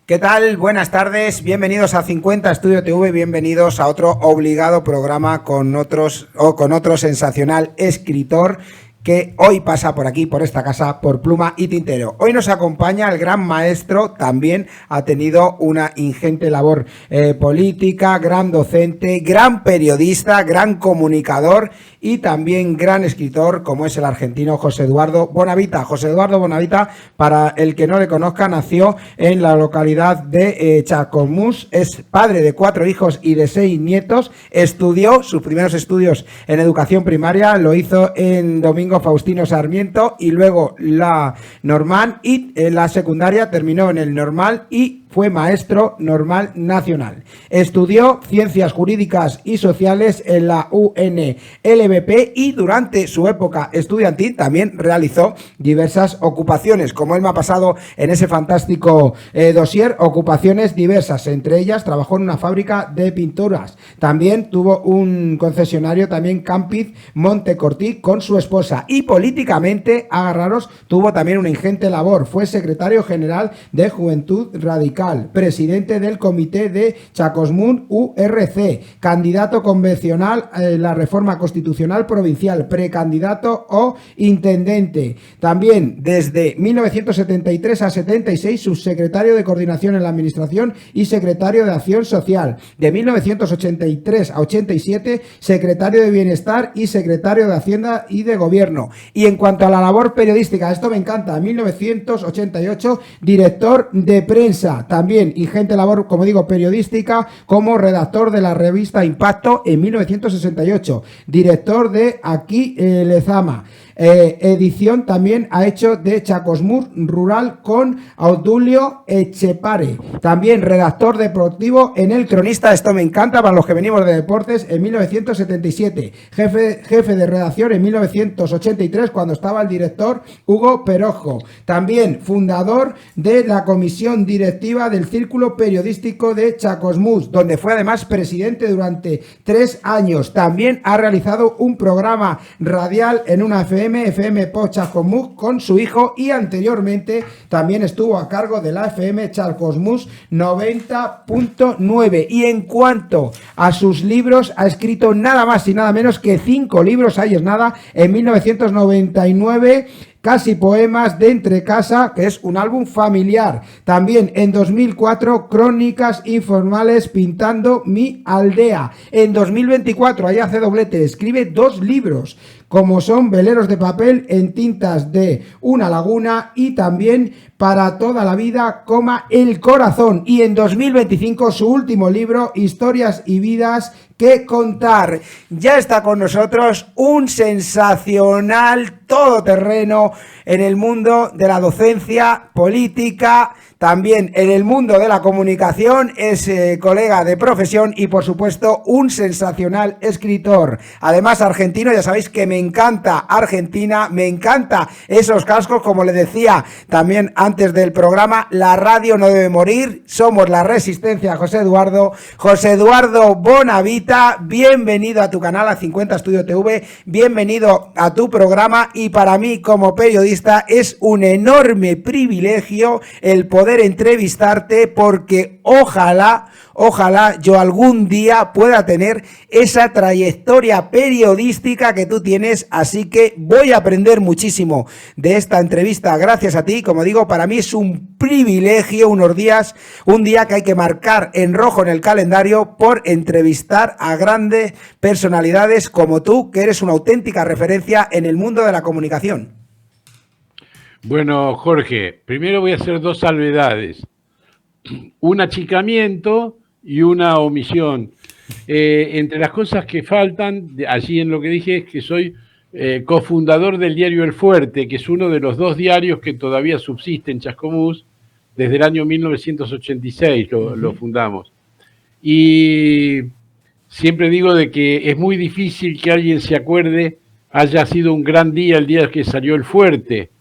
¿Qué tal? Buenas tardes, bienvenidos a 50 Estudio TV, bienvenidos a otro obligado programa con otro sensacional escritor que hoy pasa por aquí, por esta casa, por pluma y tintero. Hoy nos acompaña el gran maestro, también ha tenido una ingente labor política, gran docente, gran periodista, gran comunicador y también gran escritor, como es el argentino José Eduardo Bonavita. José Eduardo Bonavita, para el que no le conozca, nació en la localidad de Chascomús, es padre de 4 hijos y de 6 nietos, estudió sus primeros estudios en educación primaria, lo hizo en Domingo Faustino Sarmiento y luego la normal, y en la secundaria terminó en el normal y fue maestro normal nacional. Estudió ciencias jurídicas y sociales en la UNLVP y durante su época estudiantil también realizó diversas ocupaciones, como él me ha pasado en ese fantástico dossier, ocupaciones diversas. Entre ellas trabajó en una fábrica de pinturas. También tuvo un concesionario, también Campiz Montecortí, con su esposa. Y políticamente, agarraros, tuvo también una ingente labor. Fue secretario general de Juventud Radical, presidente del Comité de Chascomús URC, candidato convencional en la reforma constitucional provincial, precandidato o intendente. También desde 1973 a 76 subsecretario de Coordinación en la Administración y secretario de Acción Social. De 1983 a 87 secretario de Bienestar y secretario de Hacienda y de Gobierno. Y en cuanto a la labor periodística, esto me encanta, en 1988 director de prensa. También ingente labor, como digo, periodística, como redactor de la revista Impacto en 1968, director de Aquí Lezama. Edición también ha hecho de Chascomús Rural con Audulio Echepare. También redactor deportivo en El Cronista, esto me encanta para los que venimos de deportes, en 1977. Jefe de redacción en 1983 cuando estaba el director Hugo Perojo. También fundador de la comisión directiva del Círculo Periodístico de Chascomús, donde fue además presidente durante 3 años. También ha realizado un programa radial en una FM Pod Chascomús con su hijo y anteriormente también estuvo a cargo de la FM Chascomús 90.9. Y en cuanto a sus libros, ha escrito nada más y nada menos que 5 libros, ahí es nada, en 1999... Casi Poemas de Entre Casa, que es un álbum familiar. También en 2004, Crónicas Informales Pintando mi Aldea. En 2024, ahí hace doblete, escribe 2 libros, como son Veleros de papel en tintas de una laguna y también Para toda la vida, el corazón. Y en 2025 su último libro, Historias y vidas que contar. Ya está con nosotros un sensacional todoterreno en el mundo de la docencia política, también en el mundo de la comunicación, es colega de profesión y por supuesto un sensacional escritor. Además argentino, ya sabéis que me encanta Argentina, me encanta esos cascos, como le decía también antes del programa, la radio no debe morir, somos la resistencia. José Eduardo Bonavita, bienvenido a tu canal, a 50 Estudio TV, bienvenido a tu programa y para mí como periodista es un enorme privilegio el poder entrevistarte porque ojalá yo algún día pueda tener esa trayectoria periodística que tú tienes, así que voy a aprender muchísimo de esta entrevista gracias a ti. Como digo, para mí es un privilegio un día que hay que marcar en rojo en el calendario por entrevistar a grandes personalidades como tú, que eres una auténtica referencia en el mundo de la comunicación. Bueno, Jorge, primero voy a hacer 2 salvedades, un achicamiento y una omisión. Entre las cosas que faltan, allí en lo que dije, es que soy cofundador del diario El Fuerte, que es uno de los 2 diarios que todavía subsiste en Chascomús, desde el año 1986 lo fundamos. Y siempre digo de que es muy difícil que alguien se acuerde, haya sido un gran día el día que salió El Fuerte,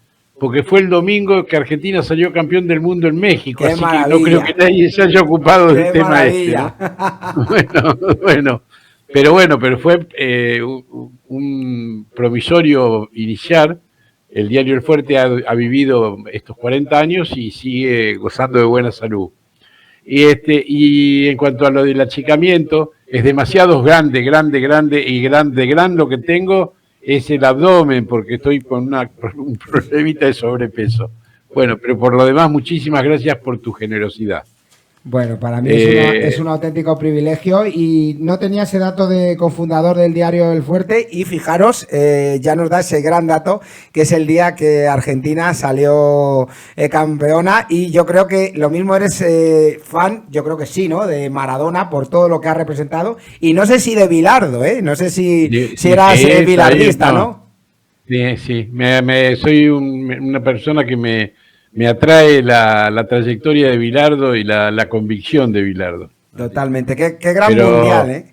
porque fue el domingo que Argentina salió campeón del mundo en México, ¡Qué así maravilla! Que no creo que nadie se haya ocupado del tema maravilla! Pero fue un promisorio iniciar. El diario El Fuerte ha vivido estos 40 años y sigue gozando de buena salud. Y en cuanto a lo del achicamiento, es demasiado grande lo que tengo es el abdomen, porque estoy con un problemita de sobrepeso. Bueno, pero por lo demás, muchísimas gracias por tu generosidad. Bueno, para mí es un auténtico privilegio y no tenía ese dato de cofundador del diario El Fuerte y fijaros, ya nos da ese gran dato que es el día que Argentina salió campeona y yo creo que lo mismo eres fan, yo creo que sí, ¿no? De Maradona por todo lo que ha representado y no sé si de Bilardo, no sé si eras bilardista, ¿no? Sí, soy una persona que me atrae la trayectoria de Bilardo y la convicción de Bilardo. Totalmente, qué gran mundial, ¿eh?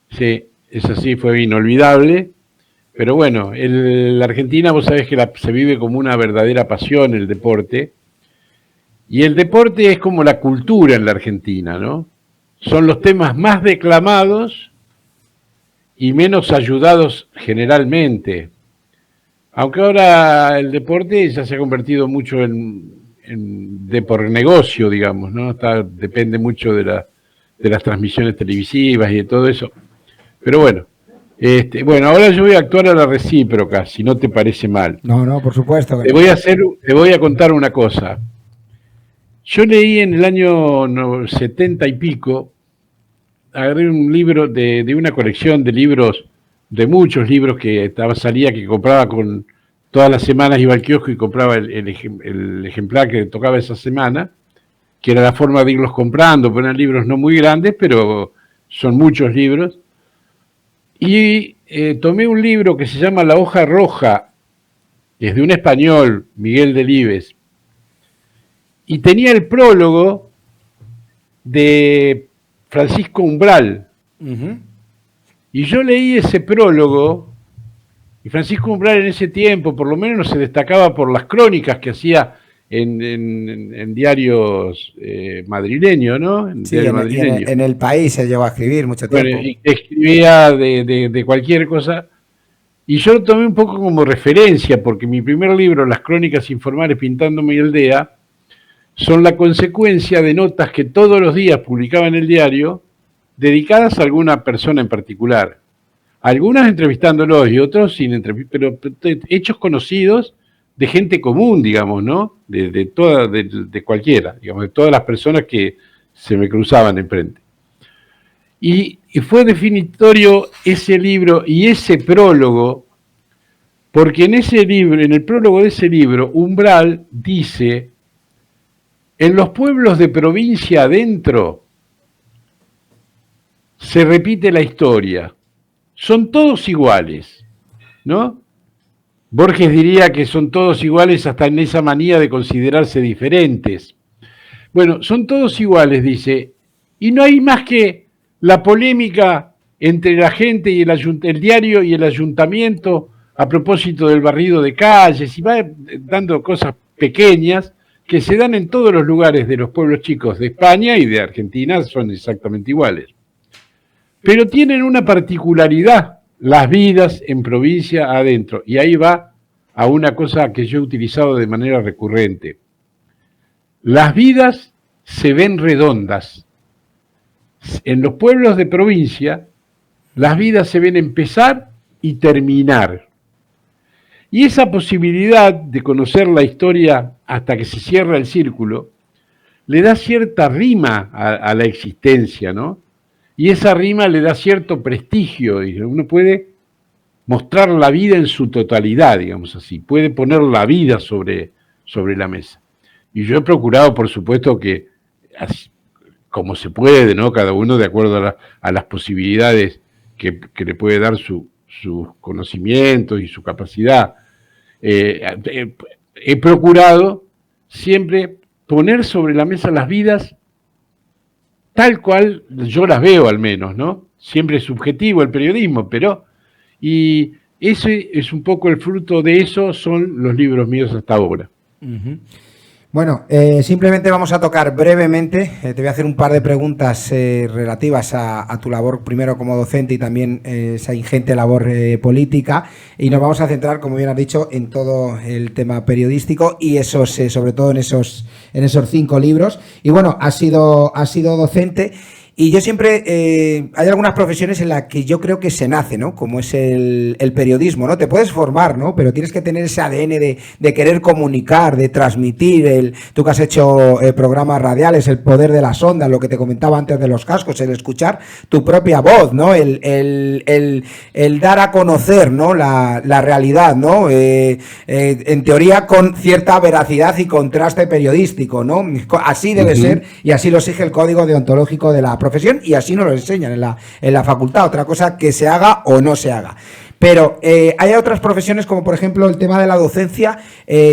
Sí, eso sí fue inolvidable, pero bueno, la Argentina vos sabés que se vive como una verdadera pasión el deporte, y el deporte es como la cultura en la Argentina, ¿no? Son los temas más declamados y menos ayudados generalmente. Aunque ahora el deporte ya se ha convertido mucho por negocio, digamos, ¿no? Depende mucho de las transmisiones televisivas y de todo eso. Pero bueno, ahora yo voy a actuar a la recíproca, si no te parece mal. No, por supuesto. Te voy a contar una cosa. Yo leí en el año 70 y pico, agarré un libro de una colección de libros, de muchos libros que salía, que compraba todas las semanas, iba al kiosco y compraba el ejemplar que tocaba esa semana, que era la forma de irlos comprando, porque eran libros no muy grandes, pero son muchos libros. Y tomé un libro que se llama La Hoja Roja, que es de un español, Miguel Delibes, y tenía el prólogo de Francisco Umbral. Y yo leí ese prólogo, y Francisco Umbral en ese tiempo por lo menos se destacaba por las crónicas que hacía en diarios madrileños, ¿no? En El País se llevó a escribir mucho tiempo. Bueno, y escribía de cualquier cosa. Y yo lo tomé un poco como referencia, porque mi primer libro, Las Crónicas Informales Pintando mi Aldea, son la consecuencia de notas que todos los días publicaba en el diario, dedicadas a alguna persona en particular. Algunas entrevistándolos y otros sin entrevistar, pero hechos conocidos de gente común, digamos, ¿no? De cualquiera, digamos, de todas las personas que se me cruzaban enfrente. Y fue definitorio ese libro y ese prólogo, porque en el prólogo de ese libro, Umbral dice: en los pueblos de provincia adentro se repite la historia. Son todos iguales, ¿no? Borges diría que son todos iguales hasta en esa manía de considerarse diferentes. Bueno, son todos iguales, dice, y no hay más que la polémica entre la gente y el diario y el ayuntamiento a propósito del barrido de calles, y va dando cosas pequeñas que se dan en todos los lugares de los pueblos chicos de España y de Argentina, son exactamente iguales. Pero tienen una particularidad, las vidas en provincia adentro. Y ahí va a una cosa que yo he utilizado de manera recurrente. Las vidas se ven redondas. En los pueblos de provincia, las vidas se ven empezar y terminar. Y esa posibilidad de conocer la historia hasta que se cierra el círculo, le da cierta rima a la existencia, ¿no? Y esa rima le da cierto prestigio, y uno puede mostrar la vida en su totalidad, digamos así, puede poner la vida sobre la mesa. Y yo he procurado, por supuesto, que así, como se puede, ¿no? Cada uno de acuerdo a las posibilidades que le puede dar sus conocimientos y su capacidad. He procurado siempre poner sobre la mesa las vidas tal cual yo las veo, al menos, ¿no? Siempre es subjetivo el periodismo, y ese es un poco el fruto de eso, son los libros míos hasta ahora. Bueno, simplemente vamos a tocar brevemente, te voy a hacer un par de preguntas relativas a tu labor, primero como docente y también esa ingente labor política, y nos vamos a centrar, como bien has dicho, en todo el tema periodístico y esos, sobre todo en esos 5 libros. Y bueno, has sido docente. Y yo siempre, hay algunas profesiones en las que yo creo que se nace, ¿no? Como es el periodismo, ¿no? Te puedes formar, ¿no? Pero tienes que tener ese ADN de querer comunicar, de transmitir. Tú que has hecho programas radiales, el poder de las ondas, lo que te comentaba antes de los cascos, el escuchar tu propia voz, ¿no? El dar a conocer, ¿no? La realidad, ¿no? En teoría con cierta veracidad y contraste periodístico, ¿no? Así debe ser y así lo exige el código deontológico de la profesión y así nos lo enseñan en la facultad. Otra cosa que se haga o no se haga. Pero hay otras profesiones como por ejemplo el tema de la docencia.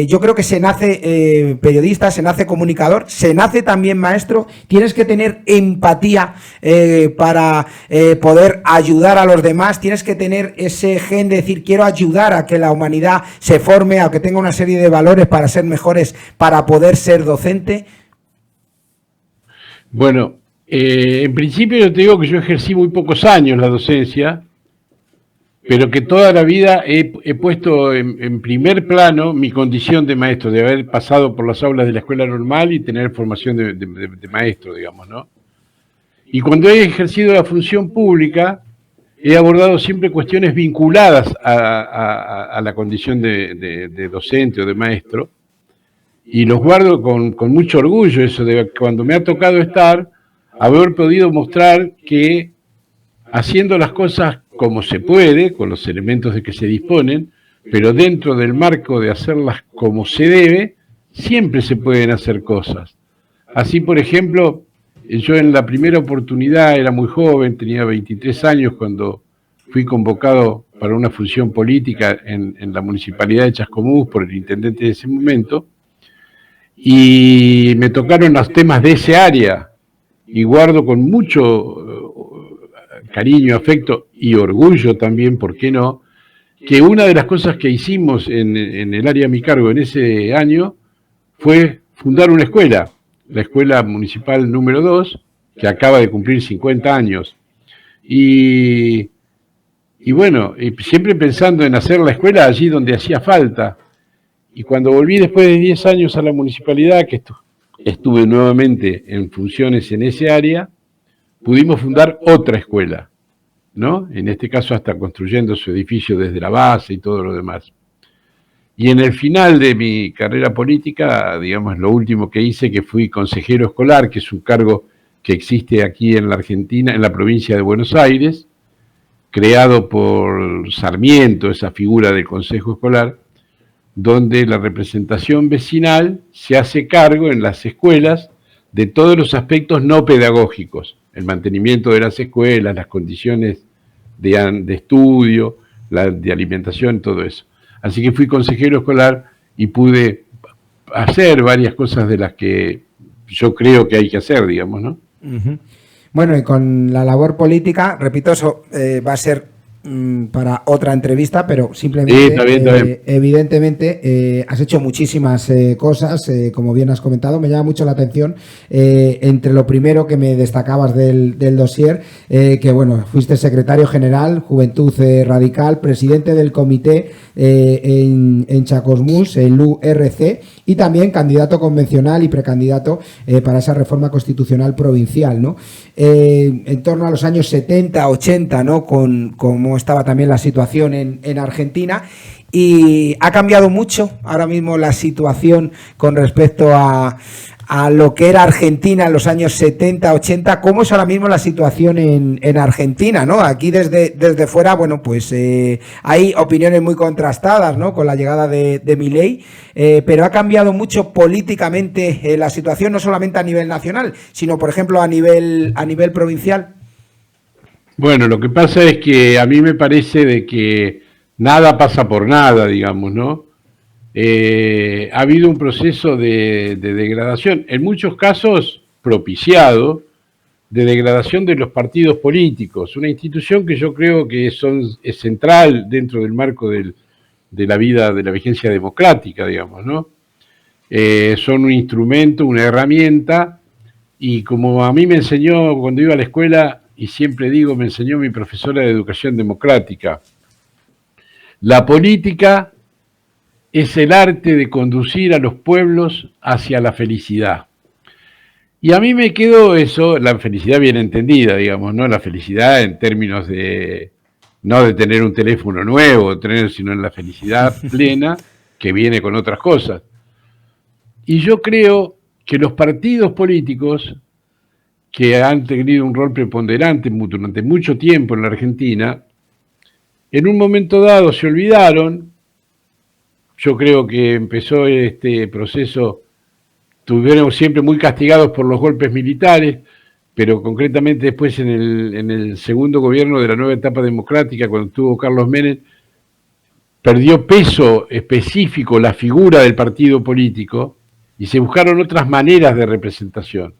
Yo creo que se nace periodista, se nace comunicador, se nace también maestro. Tienes que tener empatía para poder ayudar a los demás. Tienes que tener ese gen de decir quiero ayudar a que la humanidad se forme, a que tenga una serie de valores para ser mejores, para poder ser docente. Bueno, en principio yo te digo que yo ejercí muy pocos años la docencia, pero que toda la vida he puesto en primer plano mi condición de maestro, de haber pasado por las aulas de la escuela normal y tener formación de maestro, digamos, ¿no? Y cuando he ejercido la función pública, he abordado siempre cuestiones vinculadas a la condición de docente o de maestro, y los guardo con mucho orgullo, eso de cuando me ha tocado estar, haber podido mostrar que haciendo las cosas como se puede, con los elementos de que se disponen, pero dentro del marco de hacerlas como se debe, siempre se pueden hacer cosas. Así, por ejemplo, yo en la primera oportunidad era muy joven, tenía 23 años cuando fui convocado para una función política en la municipalidad de Chascomús por el intendente de ese momento, y me tocaron los temas de ese área, y guardo con mucho cariño, afecto y orgullo también, ¿por qué no?, que una de las cosas que hicimos en el área a mi cargo en ese año fue fundar una escuela, la Escuela Municipal número 2, que acaba de cumplir 50 años. Y bueno, siempre pensando en hacer la escuela allí donde hacía falta. Y cuando volví después de 10 años a la municipalidad, que estuve nuevamente en funciones en ese área, pudimos fundar otra escuela, ¿no? En este caso hasta construyendo su edificio desde la base y todo lo demás. Y en el final de mi carrera política, digamos, lo último que hice, que fui consejero escolar, que es un cargo que existe aquí en la Argentina, en la provincia de Buenos Aires, creado por Sarmiento, esa figura del consejo escolar, donde la representación vecinal se hace cargo en las escuelas de todos los aspectos no pedagógicos, el mantenimiento de las escuelas, las condiciones de estudio, de alimentación, todo eso. Así que fui consejero escolar y pude hacer varias cosas de las que yo creo que hay que hacer, digamos, ¿no? Bueno, y con la labor política, repito, eso va a ser para otra entrevista, pero simplemente, está bien. evidentemente, has hecho muchísimas cosas, como bien has comentado. Me llama mucho la atención, entre lo primero que me destacabas del dossier, que bueno, fuiste secretario general, Juventud Radical, presidente del comité en Chacosmús, el URC, y también candidato convencional y precandidato para esa reforma constitucional provincial, ¿no? En torno a los años 70, 80, ¿no? Como estaba también la situación en Argentina, y ha cambiado mucho ahora mismo la situación con respecto a lo que era Argentina en los años 70, 80. ¿Cómo es ahora mismo la situación en Argentina, ¿no? Aquí desde fuera, bueno, pues hay opiniones muy contrastadas, ¿no? Con la llegada de Milei, pero ha cambiado mucho políticamente la situación, no solamente a nivel nacional, sino, por ejemplo, a nivel provincial. Bueno, lo que pasa es que a mí me parece de que nada pasa por nada, digamos, ¿no? Ha habido un proceso de degradación, en muchos casos propiciado, de degradación de los partidos políticos, una institución que yo creo que es central dentro del marco de la vida, de la vigencia democrática, digamos, ¿no? son un instrumento, una herramienta, y como a mí me enseñó cuando iba a la escuela, y siempre digo, me enseñó mi profesora de educación democrática, la política es el arte de conducir a los pueblos hacia la felicidad. Y a mí me quedó eso, la felicidad bien entendida, digamos, ¿no? La felicidad en términos de, no de tener un teléfono nuevo, sino en la felicidad plena que viene con otras cosas. Y yo creo que los partidos políticos, que han tenido un rol preponderante durante mucho tiempo en la Argentina, en un momento dado se olvidaron. Yo creo que empezó este proceso, estuvieron siempre muy castigados por los golpes militares, pero concretamente después en el segundo gobierno de la nueva etapa democrática, cuando estuvo Carlos Menem, perdió peso específico la figura del partido político y se buscaron otras maneras de representación.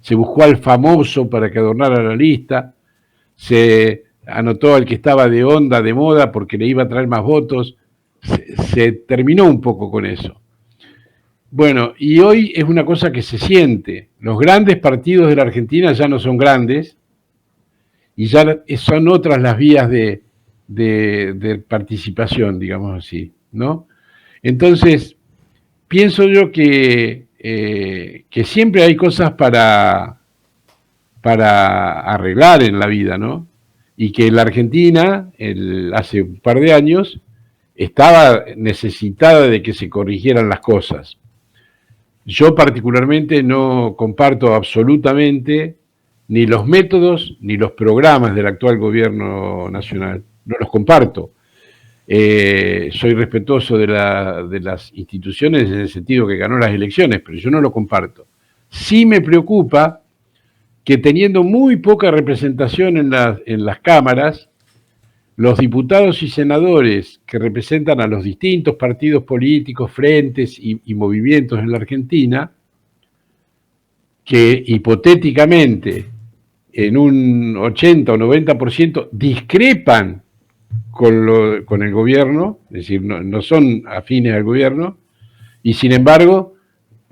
Se buscó al famoso para que adornara la lista, se anotó al que estaba de onda, de moda, porque le iba a traer más votos, se terminó un poco con eso. Bueno, y hoy es una cosa que se siente. Los grandes partidos de la Argentina ya no son grandes y ya son otras las vías de participación, digamos así, ¿no? Entonces, pienso yo que siempre hay cosas para arreglar en la vida, ¿no? Y que la Argentina, hace un par de años, estaba necesitada de que se corrigieran las cosas. Yo particularmente no comparto absolutamente ni los métodos ni los programas del actual gobierno nacional. No los comparto. Soy respetuoso de las instituciones en el sentido que ganó las elecciones, pero yo no lo comparto. Sí me preocupa que teniendo muy poca representación en las cámaras, los diputados y senadores que representan a los distintos partidos políticos, frentes y movimientos en la Argentina, que hipotéticamente en un 80 o 90% discrepan con el gobierno, es decir, no son afines al gobierno, y sin embargo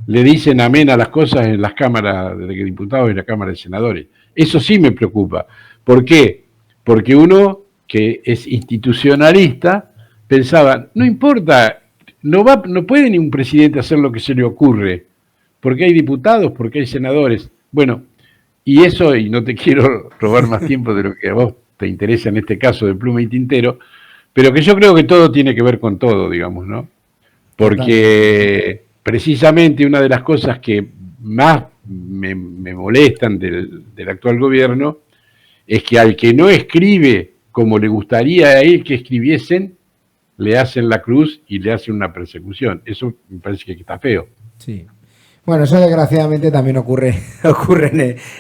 le dicen amén a las cosas en las cámaras de diputados y la Cámara de Senadores. Eso sí me preocupa. ¿Por qué? Porque uno que es institucionalista pensaba, no importa, no puede ni un presidente hacer lo que se le ocurre, porque hay diputados, porque hay senadores. Bueno, y eso, y no te quiero robar más tiempo de lo que a vos te interesa en este caso de pluma y tintero, pero que yo creo que todo tiene que ver con todo, digamos, ¿no? Porque precisamente una de las cosas que más me molestan del actual gobierno es que al que no escribe como le gustaría a él que escribiesen, le hacen la cruz y le hacen una persecución. Eso me parece que está feo. Sí. Bueno, eso desgraciadamente también ocurre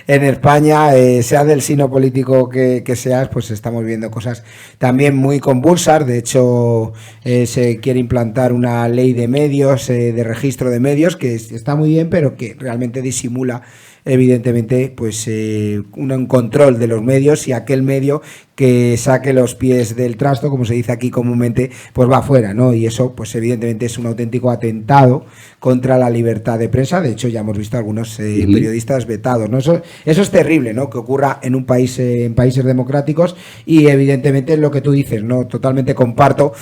en España, sea del signo político que seas, pues estamos viendo cosas también muy convulsas. De hecho, se quiere implantar una ley de medios, de registro de medios, que está muy bien, pero que realmente disimula evidentemente pues un control de los medios, y aquel medio que saque los pies del trasto, como se dice aquí comúnmente, pues va afuera, ¿no? Y eso pues evidentemente es un auténtico atentado contra la libertad de prensa. De hecho ya hemos visto algunos periodistas vetados, ¿no? Eso es terrible, ¿no? Que ocurra en un país, en países democráticos, y evidentemente lo que tú dices, ¿no? Totalmente comparto,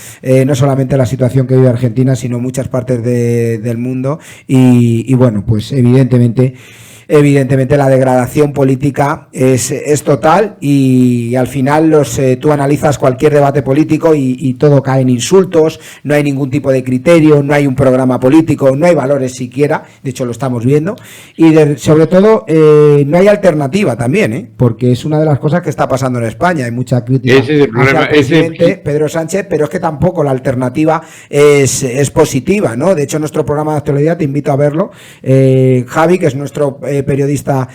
no solamente la situación que vive Argentina, sino muchas partes del mundo, y bueno, pues evidentemente la degradación política es total, y al final tú analizas cualquier debate político y todo cae en insultos, no hay ningún tipo de criterio, no hay un programa político, no hay valores siquiera, de hecho lo estamos viendo, y sobre todo no hay alternativa también, porque es una de las cosas que está pasando en España. Hay mucha crítica hacia el presidente Pedro Sánchez, pero es que tampoco la alternativa es positiva, ¿no? De hecho, en nuestro programa de actualidad, te invito a verlo, Javi, que es nuestro periodista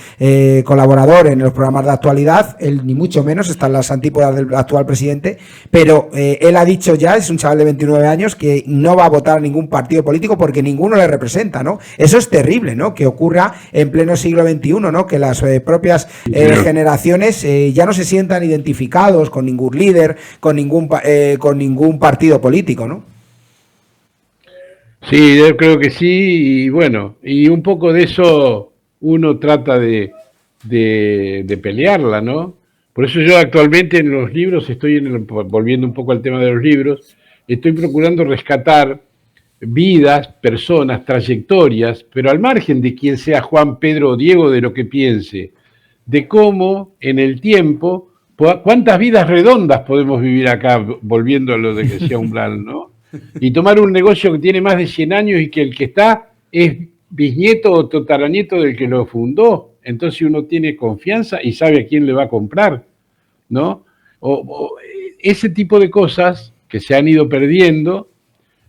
colaborador en los programas de actualidad, él ni mucho menos está en las antípodas del actual presidente, pero él ha dicho ya, es un chaval de 29 años, que no va a votar a ningún partido político porque ninguno le representa, ¿no? Eso es terrible, ¿no? Que ocurra en pleno siglo XXI, ¿no? Que las propias generaciones ya no se sientan identificados con ningún líder, con ningún partido político, ¿no? Sí, yo creo que sí, y bueno, y un poco de eso uno trata de pelearla, ¿no? Por eso yo actualmente en los libros estoy, volviendo un poco al tema de los libros, estoy procurando rescatar vidas, personas, trayectorias, pero al margen de quién sea Juan, Pedro o Diego, de lo que piense, de cómo en el tiempo, cuántas vidas redondas podemos vivir acá, volviendo a lo de que decía Umbral, ¿no? Y tomar un negocio que tiene más de 100 años y que el que está es bisnieto o tataranieto del que lo fundó, entonces uno tiene confianza y sabe a quién le va a comprar, ¿no? O ese tipo de cosas que se han ido perdiendo,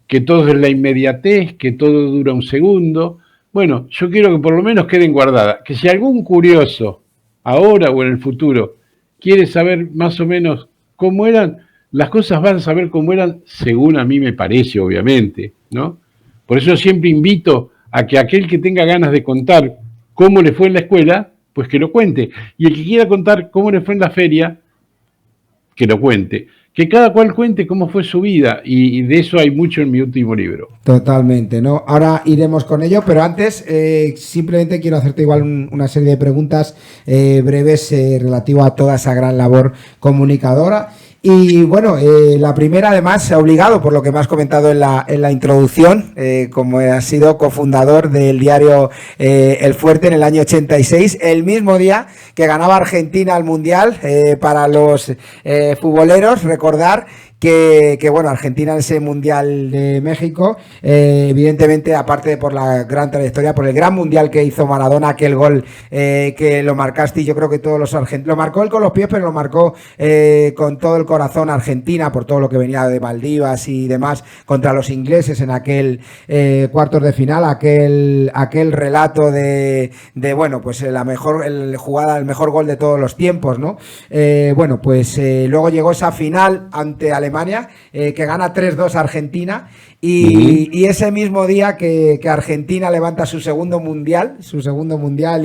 que todo es la inmediatez, que todo dura un segundo. Bueno, yo quiero que por lo menos queden guardadas, que si algún curioso, ahora o en el futuro, quiere saber más o menos cómo eran, las cosas van a saber cómo eran, según a mí me parece, obviamente, ¿no? Por eso siempre invito a que aquel que tenga ganas de contar cómo le fue en la escuela, pues que lo cuente. Y el que quiera contar cómo le fue en la feria, que lo cuente. Que cada cual cuente cómo fue su vida, y de eso hay mucho en mi último libro. Totalmente, ¿no? Ahora iremos con ello, pero antes simplemente quiero hacerte igual una serie de preguntas breves relativo a toda esa gran labor comunicadora. Y bueno, la primera además obligado por lo que me has comentado en la introducción, como has sido cofundador del diario El Fuerte en el año 86, el mismo día que ganaba Argentina el Mundial para los futboleros, recordar que bueno, Argentina en ese Mundial de México, evidentemente, aparte de por la gran trayectoria, por el gran Mundial que hizo Maradona, aquel gol que lo marcaste, y yo creo que todos los argentinos, lo marcó él con los pies, pero lo marcó con todo el corazón Argentina, por todo lo que venía de Maldivas y demás, contra los ingleses en aquel cuartos de final, aquel relato de bueno, pues la mejor jugada, el mejor gol de todos los tiempos, ¿no? Bueno, pues luego llegó esa final ante Alemania, que gana 3-2 Argentina, y ese mismo día que Argentina levanta su segundo mundial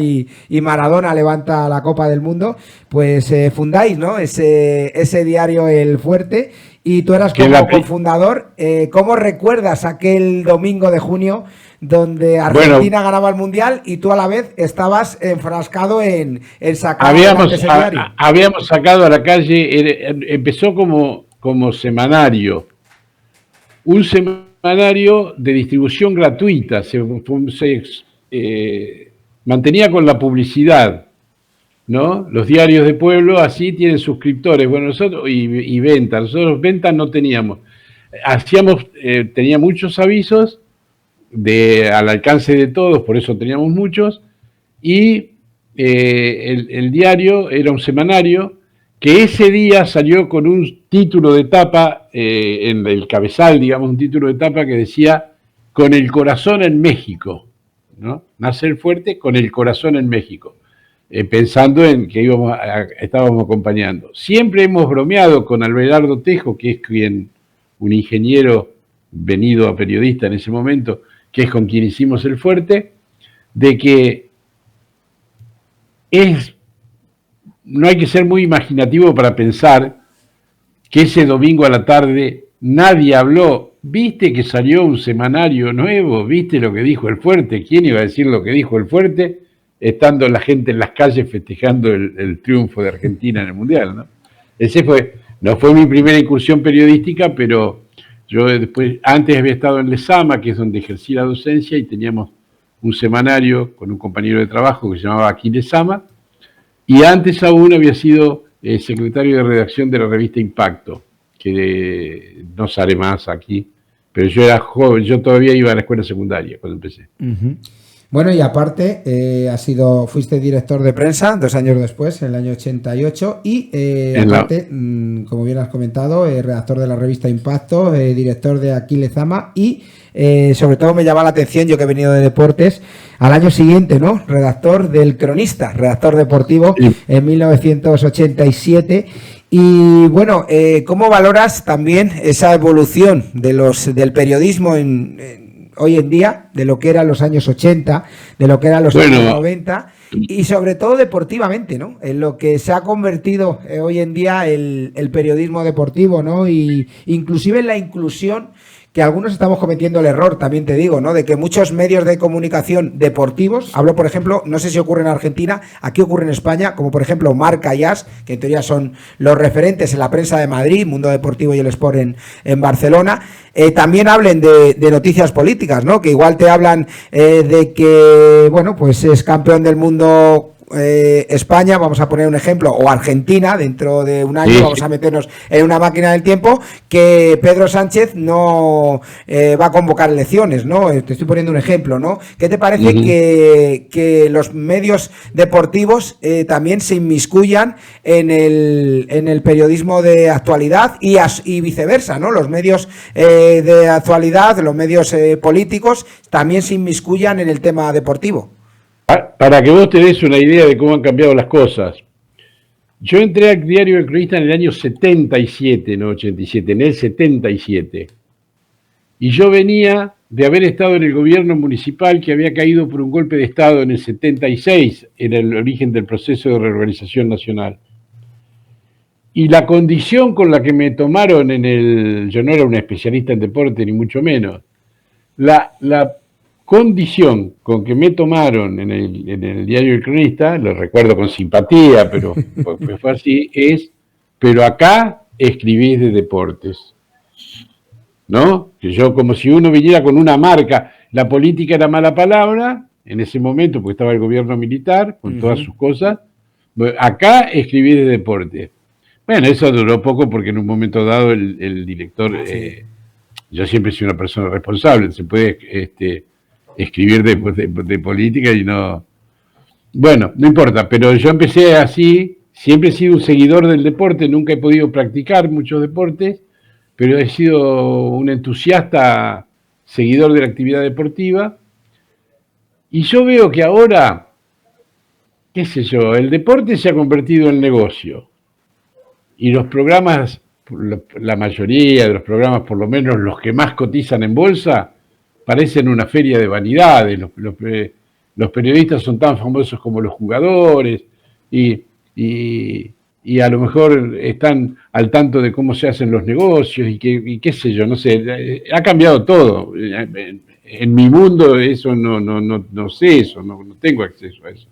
y Maradona levanta la Copa del Mundo, pues fundáis, ¿no? Ese diario El Fuerte, y tú eras como cofundador. ¿Cómo recuerdas aquel domingo de junio donde Argentina ganaba el Mundial y tú a la vez estabas enfrascado en sacar ese diario? Habíamos sacado a la calle, empezó como semanario, un semanario de distribución gratuita, se mantenía con la publicidad, ¿no? Los diarios de pueblo así tienen suscriptores, bueno, nosotros, y ventas, nosotros ventas no teníamos, tenía muchos avisos al alcance de todos, por eso teníamos muchos, y el diario era un semanario que ese día salió con un título de tapa, en el cabezal, digamos, un título de tapa que decía "Con el corazón en México", ¿no? Nacer Fuerte con el corazón en México, pensando en que estábamos acompañando. Siempre hemos bromeado con Abelardo Tejo, que es un ingeniero venido a periodista en ese momento, que es con quien hicimos El Fuerte, de que no hay que ser muy imaginativo para pensar que ese domingo a la tarde nadie habló. ¿Viste que salió un semanario nuevo? ¿Viste lo que dijo El Fuerte? ¿Quién iba a decir lo que dijo El Fuerte estando la gente en las calles festejando el triunfo de Argentina en el Mundial, ¿no? No fue mi primera incursión periodística, pero yo después, antes había estado en Lezama, que es donde ejercí la docencia, y teníamos un semanario con un compañero de trabajo que se llamaba Aquí Lezama, y antes aún había sido secretario de redacción de la revista Impacto, que no sale más aquí, pero yo era joven, yo todavía iba a la escuela secundaria cuando empecé. Bueno, y aparte, fuiste director de prensa 2 años después, en el año 88, y aparte, como bien has comentado, redactor de la revista Impacto, director de Aquí Lezama, y sobre todo me llama la atención, yo que he venido de deportes, al año siguiente, ¿no? Redactor del Cronista, redactor deportivo, sí, en 1987. Y bueno, ¿cómo valoras también esa evolución del periodismo hoy en día, de lo que eran los años 80, de lo que eran los años 90, y sobre todo deportivamente, ¿no? En lo que se ha convertido hoy en día el periodismo deportivo, ¿no? Y inclusive en la inclusión que algunos estamos cometiendo el error, también te digo, ¿no? De que muchos medios de comunicación deportivos, hablo por ejemplo, no sé si ocurre en Argentina, aquí ocurre en España, como por ejemplo Marca y AS, que en teoría son los referentes en la prensa de Madrid, Mundo Deportivo y el Sport en Barcelona, también hablen de noticias políticas, ¿no? Que igual te hablan de que, bueno, pues es campeón del mundo España, vamos a poner un ejemplo, o Argentina, dentro de un año vamos a meternos en una máquina del tiempo, que Pedro Sánchez no va a convocar elecciones, ¿no? Te estoy poniendo un ejemplo, ¿no? ¿Qué te parece que los medios deportivos también se inmiscuyan en el periodismo de actualidad y viceversa, ¿no? Los medios de actualidad, los medios políticos también se inmiscuyan en el tema deportivo? Para que vos te des una idea de cómo han cambiado las cosas. Yo entré al diario El Cronista en el año 77, no 87, en el 77. Y yo venía de haber estado en el gobierno municipal que había caído por un golpe de Estado en el 76, en el origen del proceso de reorganización nacional. Y la condición con la que me tomaron yo no era un especialista en deporte, ni mucho menos, la condición con que me tomaron en el diario El Cronista, lo recuerdo con simpatía, pero fue así, pero acá escribís de deportes, ¿no? Que yo, como si uno viniera con una marca, la política era mala palabra, en ese momento, porque estaba el gobierno militar, con todas sus cosas, acá escribís de deportes. Bueno, eso duró poco porque en un momento dado el director, yo siempre he sido una persona responsable, se puede escribir de política y no... Bueno, no importa, pero yo empecé así, siempre he sido un seguidor del deporte, nunca he podido practicar muchos deportes, pero he sido un entusiasta seguidor de la actividad deportiva, y yo veo que ahora, qué sé yo, el deporte se ha convertido en negocio, y los programas, la mayoría de los programas, por lo menos los que más cotizan en bolsa, parecen una feria de vanidades. Los periodistas son tan famosos como los jugadores y a lo mejor están al tanto de cómo se hacen los negocios y qué sé yo, no sé, ha cambiado todo. En mi mundo eso no sé eso, no tengo acceso a eso.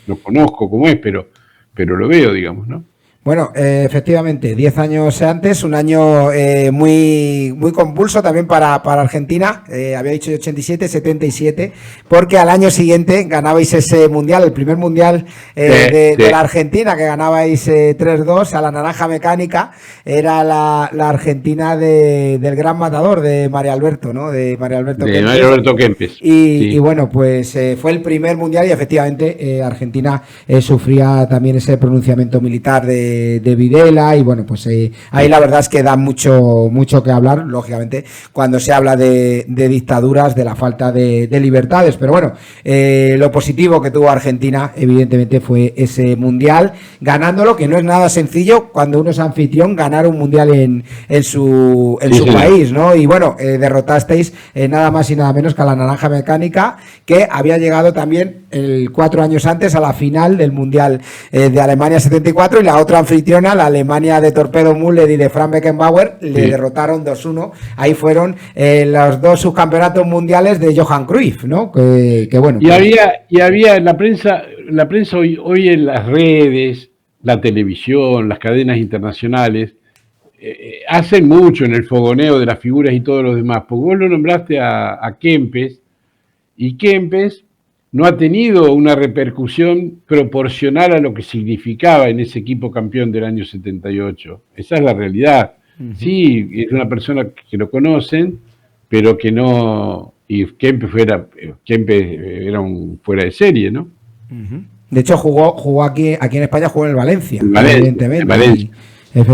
No conozco cómo es, pero lo veo, digamos, ¿no? Bueno, efectivamente, 10 años antes, un año muy convulso también para Argentina, había dicho 87, 77, porque al año siguiente ganabais ese mundial, el primer mundial de la Argentina, que ganabais 3-2 a la Naranja Mecánica, era la Argentina del gran matador de Mario Alberto, ¿no? De Mario Alberto Kempes. Y bueno, pues fue el primer mundial y efectivamente Argentina sufría también ese pronunciamiento militar de Videla y bueno, pues ahí la verdad es que da mucho que hablar, lógicamente, cuando se habla de dictaduras, de la falta de libertades, pero bueno, lo positivo que tuvo Argentina evidentemente fue ese mundial, ganándolo, que no es nada sencillo cuando uno es anfitrión, ganar un mundial en su país, ¿no? Y bueno, derrotasteis nada más y nada menos que a la Naranja Mecánica, que había llegado también 4 años antes a la final del mundial de Alemania 74, y la otra anfitriona, la Alemania de Torpedo Müller y de Franz Beckenbauer, le derrotaron 2-1. Ahí fueron los 2 subcampeonatos mundiales de Johan Cruyff, ¿no? Que bueno. Y había en la prensa hoy en las redes, la televisión, las cadenas internacionales, hacen mucho en el fogoneo de las figuras y todo lo demás. Porque vos lo nombraste a Kempes, y Kempes no ha tenido una repercusión proporcional a lo que significaba en ese equipo campeón del año 78. Esa es la realidad. Sí, es una persona que lo conocen, pero que no... Y Kempes era un fuera de serie, ¿no? De hecho, jugó aquí en España, jugó en el Valencia, evidentemente. En Valencia.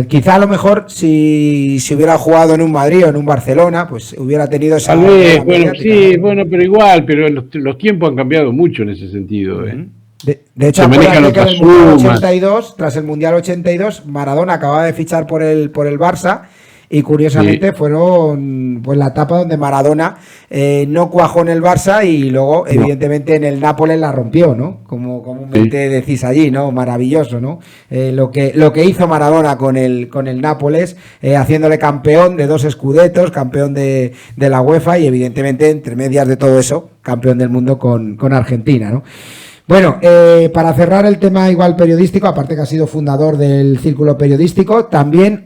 Quizá a lo mejor si hubiera jugado en un Madrid o en un Barcelona, pues hubiera tenido esa... Tal vez, pero igual, pero los tiempos han cambiado mucho en ese sentido. De hecho, acuérdate que en el Mundial 82, tras el Mundial 82, Maradona acababa de fichar por el Barça, y curiosamente fueron pues la etapa donde Maradona no cuajó en el Barça y luego evidentemente en el Nápoles la rompió, ¿no? Como comúnmente decís allí, ¿no? Maravilloso, ¿no? Lo que hizo Maradona con el Nápoles, haciéndole campeón de 2 Scudettos, campeón de la UEFA y evidentemente entre medias de todo eso, campeón del mundo con Argentina, ¿no? Bueno, para cerrar el tema igual periodístico, aparte que ha sido fundador del Círculo Periodístico, también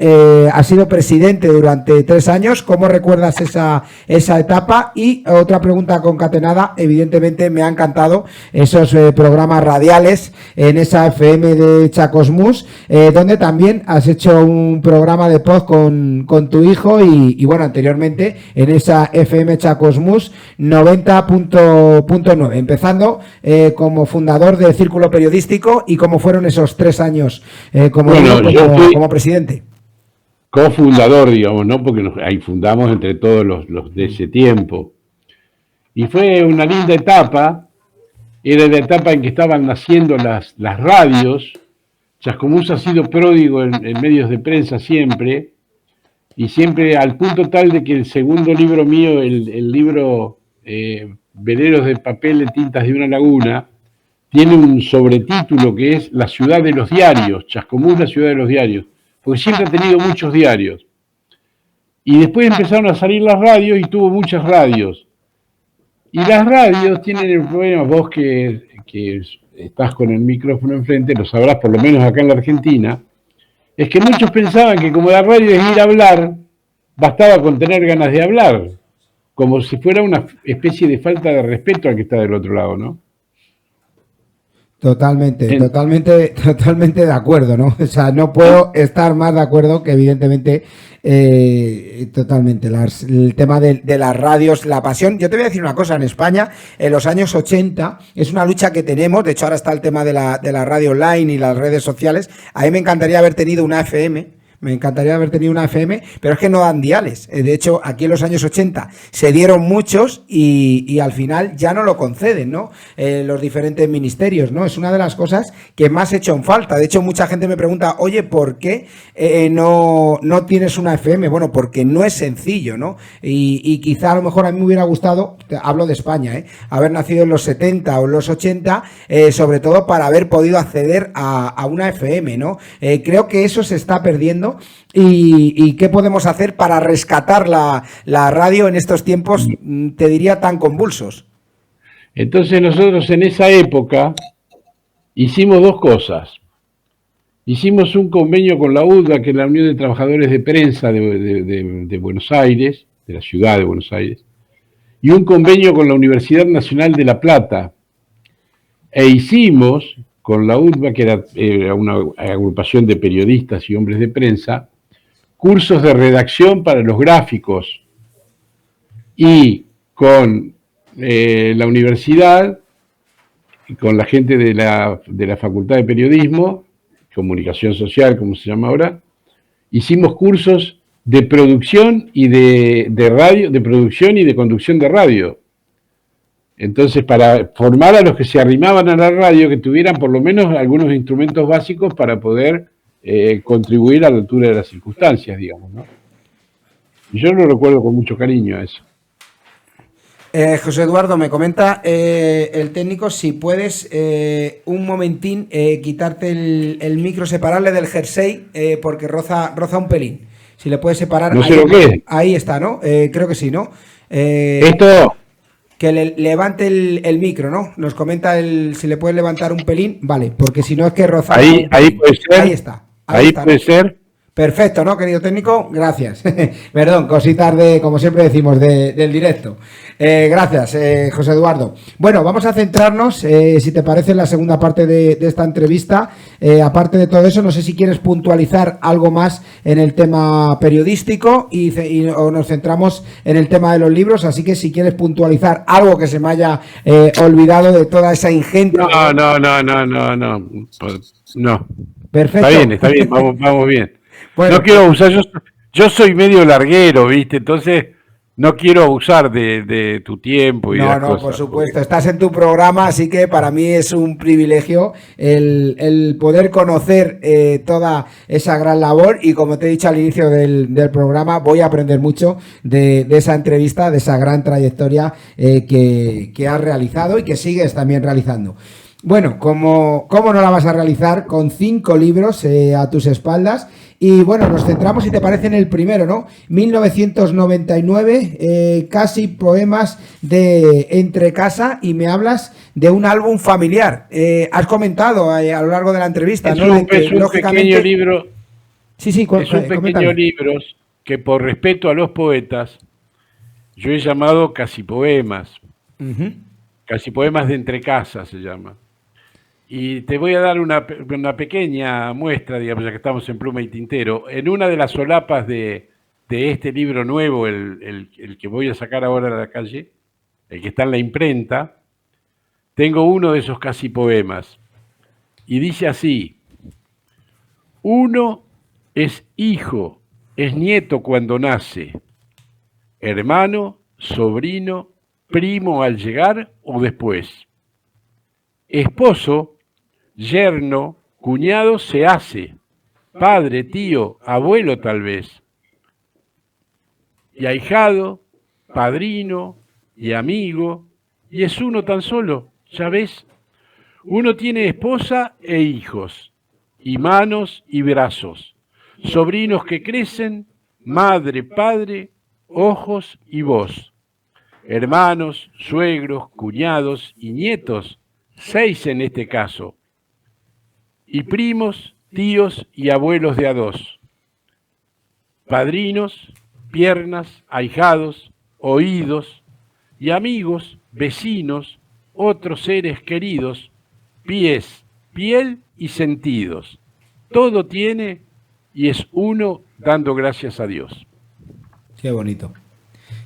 ha sido presidente durante 3 años. ¿Cómo recuerdas esa etapa? Y otra pregunta concatenada, evidentemente me ha encantado esos programas radiales en esa FM de Chacosmús, donde también has hecho un programa de pod con tu hijo y bueno, anteriormente en esa FM Chacosmús 90.9, empezando como fundador del Círculo Periodístico y cómo fueron esos 3 años como presidente. Cofundador, digamos, ¿no? Porque ahí fundamos entre todos los de ese tiempo. Y fue una linda etapa, era la etapa en que estaban naciendo las radios. Chascomús ha sido pródigo en medios de prensa siempre, y siempre al punto tal de que el segundo libro mío, el libro Veleros de papel en tintas de una laguna, tiene un sobretítulo que es La ciudad de los diarios, Chascomús, la ciudad de los diarios, porque siempre ha tenido muchos diarios. Y después empezaron a salir las radios y tuvo muchas radios. Y las radios tienen el problema, vos que estás con el micrófono enfrente, lo sabrás por lo menos acá en la Argentina, es que muchos pensaban que como la radio es ir a hablar, bastaba con tener ganas de hablar, como si fuera una especie de falta de respeto al que está del otro lado, ¿no? Totalmente de acuerdo, ¿no? O sea, no puedo estar más de acuerdo que evidentemente totalmente el tema de las radios, la pasión. Yo te voy a decir una cosa, en España en los años 80 es una lucha que tenemos, de hecho ahora está el tema de la radio online y las redes sociales. A mí me encantaría haber tenido una FM. Me encantaría haber tenido una FM, pero es que no dan diales. De hecho, aquí en los años 80 se dieron muchos y al final ya no lo conceden, ¿no? Los diferentes ministerios, ¿no? Es una de las cosas que más he hecho en falta. De hecho, mucha gente me pregunta, oye, ¿por qué no tienes una FM? Bueno, porque no es sencillo, ¿no? Y quizá a lo mejor a mí me hubiera gustado, hablo de España, haber nacido en los 70 o en los 80, sobre todo para haber podido acceder a una FM, ¿no? Creo que eso se está perdiendo. ¿Y qué podemos hacer para rescatar la radio en estos tiempos, te diría, tan convulsos? Entonces nosotros en esa época hicimos 2 cosas. Hicimos un convenio con la UDA, que es la Unión de Trabajadores de Prensa de Buenos Aires, de la ciudad de Buenos Aires, y un convenio con la Universidad Nacional de La Plata. E hicimos con la UTBA, que era una agrupación de periodistas y hombres de prensa, cursos de redacción para los gráficos. Y con la universidad, y con la gente de la Facultad de Periodismo, Comunicación Social, como se llama ahora, hicimos cursos de producción y de radio, de producción y de conducción de radio. Entonces, para formar a los que se arrimaban a la radio, que tuvieran por lo menos algunos instrumentos básicos para poder contribuir a la altura de las circunstancias, digamos, ¿no? Y yo lo recuerdo con mucho cariño a eso. José Eduardo, me comenta el técnico si puedes un momentín quitarte el micro, separarle del jersey, porque roza un pelín. Si le puedes separar. No sé lo que es. Ahí está, ¿no? Creo que sí, ¿no? Esto... Que levante el micro, ¿no? Nos comenta si le puedes levantar un pelín. Vale, porque si no es que roza. Ahí puede ser. Ahí está. Ahí puede ser. Perfecto, ¿no, querido técnico? Gracias. Perdón, cositas como siempre decimos, del directo. Gracias, José Eduardo. Bueno, vamos a centrarnos, si te parece, en la segunda parte de esta entrevista. Aparte de todo eso, no sé si quieres puntualizar algo más en el tema periodístico o nos centramos en el tema de los libros. Así que si quieres puntualizar algo que se me haya olvidado de toda esa ingente... No. Perfecto. Está bien, vamos bien. Bueno, no quiero usar, yo soy medio larguero, ¿viste? Entonces no quiero abusar de tu tiempo y de No, las no, por cosas. supuesto. Estás en tu programa, así que para mí es un privilegio el poder conocer toda esa gran labor y como te he dicho al inicio del programa, voy a aprender mucho de esa entrevista, de esa gran trayectoria que has realizado y que sigues también realizando. Bueno, ¿cómo no la vas a realizar con 5 libros a tus espaldas? Y bueno, nos centramos, si te parece, en el primero, ¿no? 1999, casi poemas de Entre Casa, y me hablas de un álbum familiar. Has comentado a lo largo de la entrevista, ¿no? De que, Es un pequeño lógicamente... libro, Sí, sí, es un pequeño coméntame. libro que por respeto a los poetas, yo he llamado Casi Poemas. Ujú. Casi Poemas de Entre Casa se llama. Y te voy a dar una pequeña muestra, digamos, ya que estamos en pluma y tintero. En una de las solapas de este libro nuevo, el que voy a sacar ahora a la calle, el que está en la imprenta, tengo uno de esos casi poemas. Y dice así: uno es hijo, es nieto cuando nace, hermano, sobrino, primo al llegar o después. Esposo, yerno, cuñado se hace, padre, tío, abuelo tal vez, y ahijado, padrino y amigo, y es uno tan solo, ya ves. Uno tiene esposa e hijos, y manos y brazos, sobrinos que crecen, madre, padre, ojos y voz, hermanos, suegros, cuñados y nietos, 6 en este caso, y primos, tíos y abuelos de a dos, padrinos, piernas, ahijados, oídos, y amigos, vecinos, otros seres queridos, pies, piel y sentidos. Todo tiene y es uno dando gracias a Dios. Qué bonito.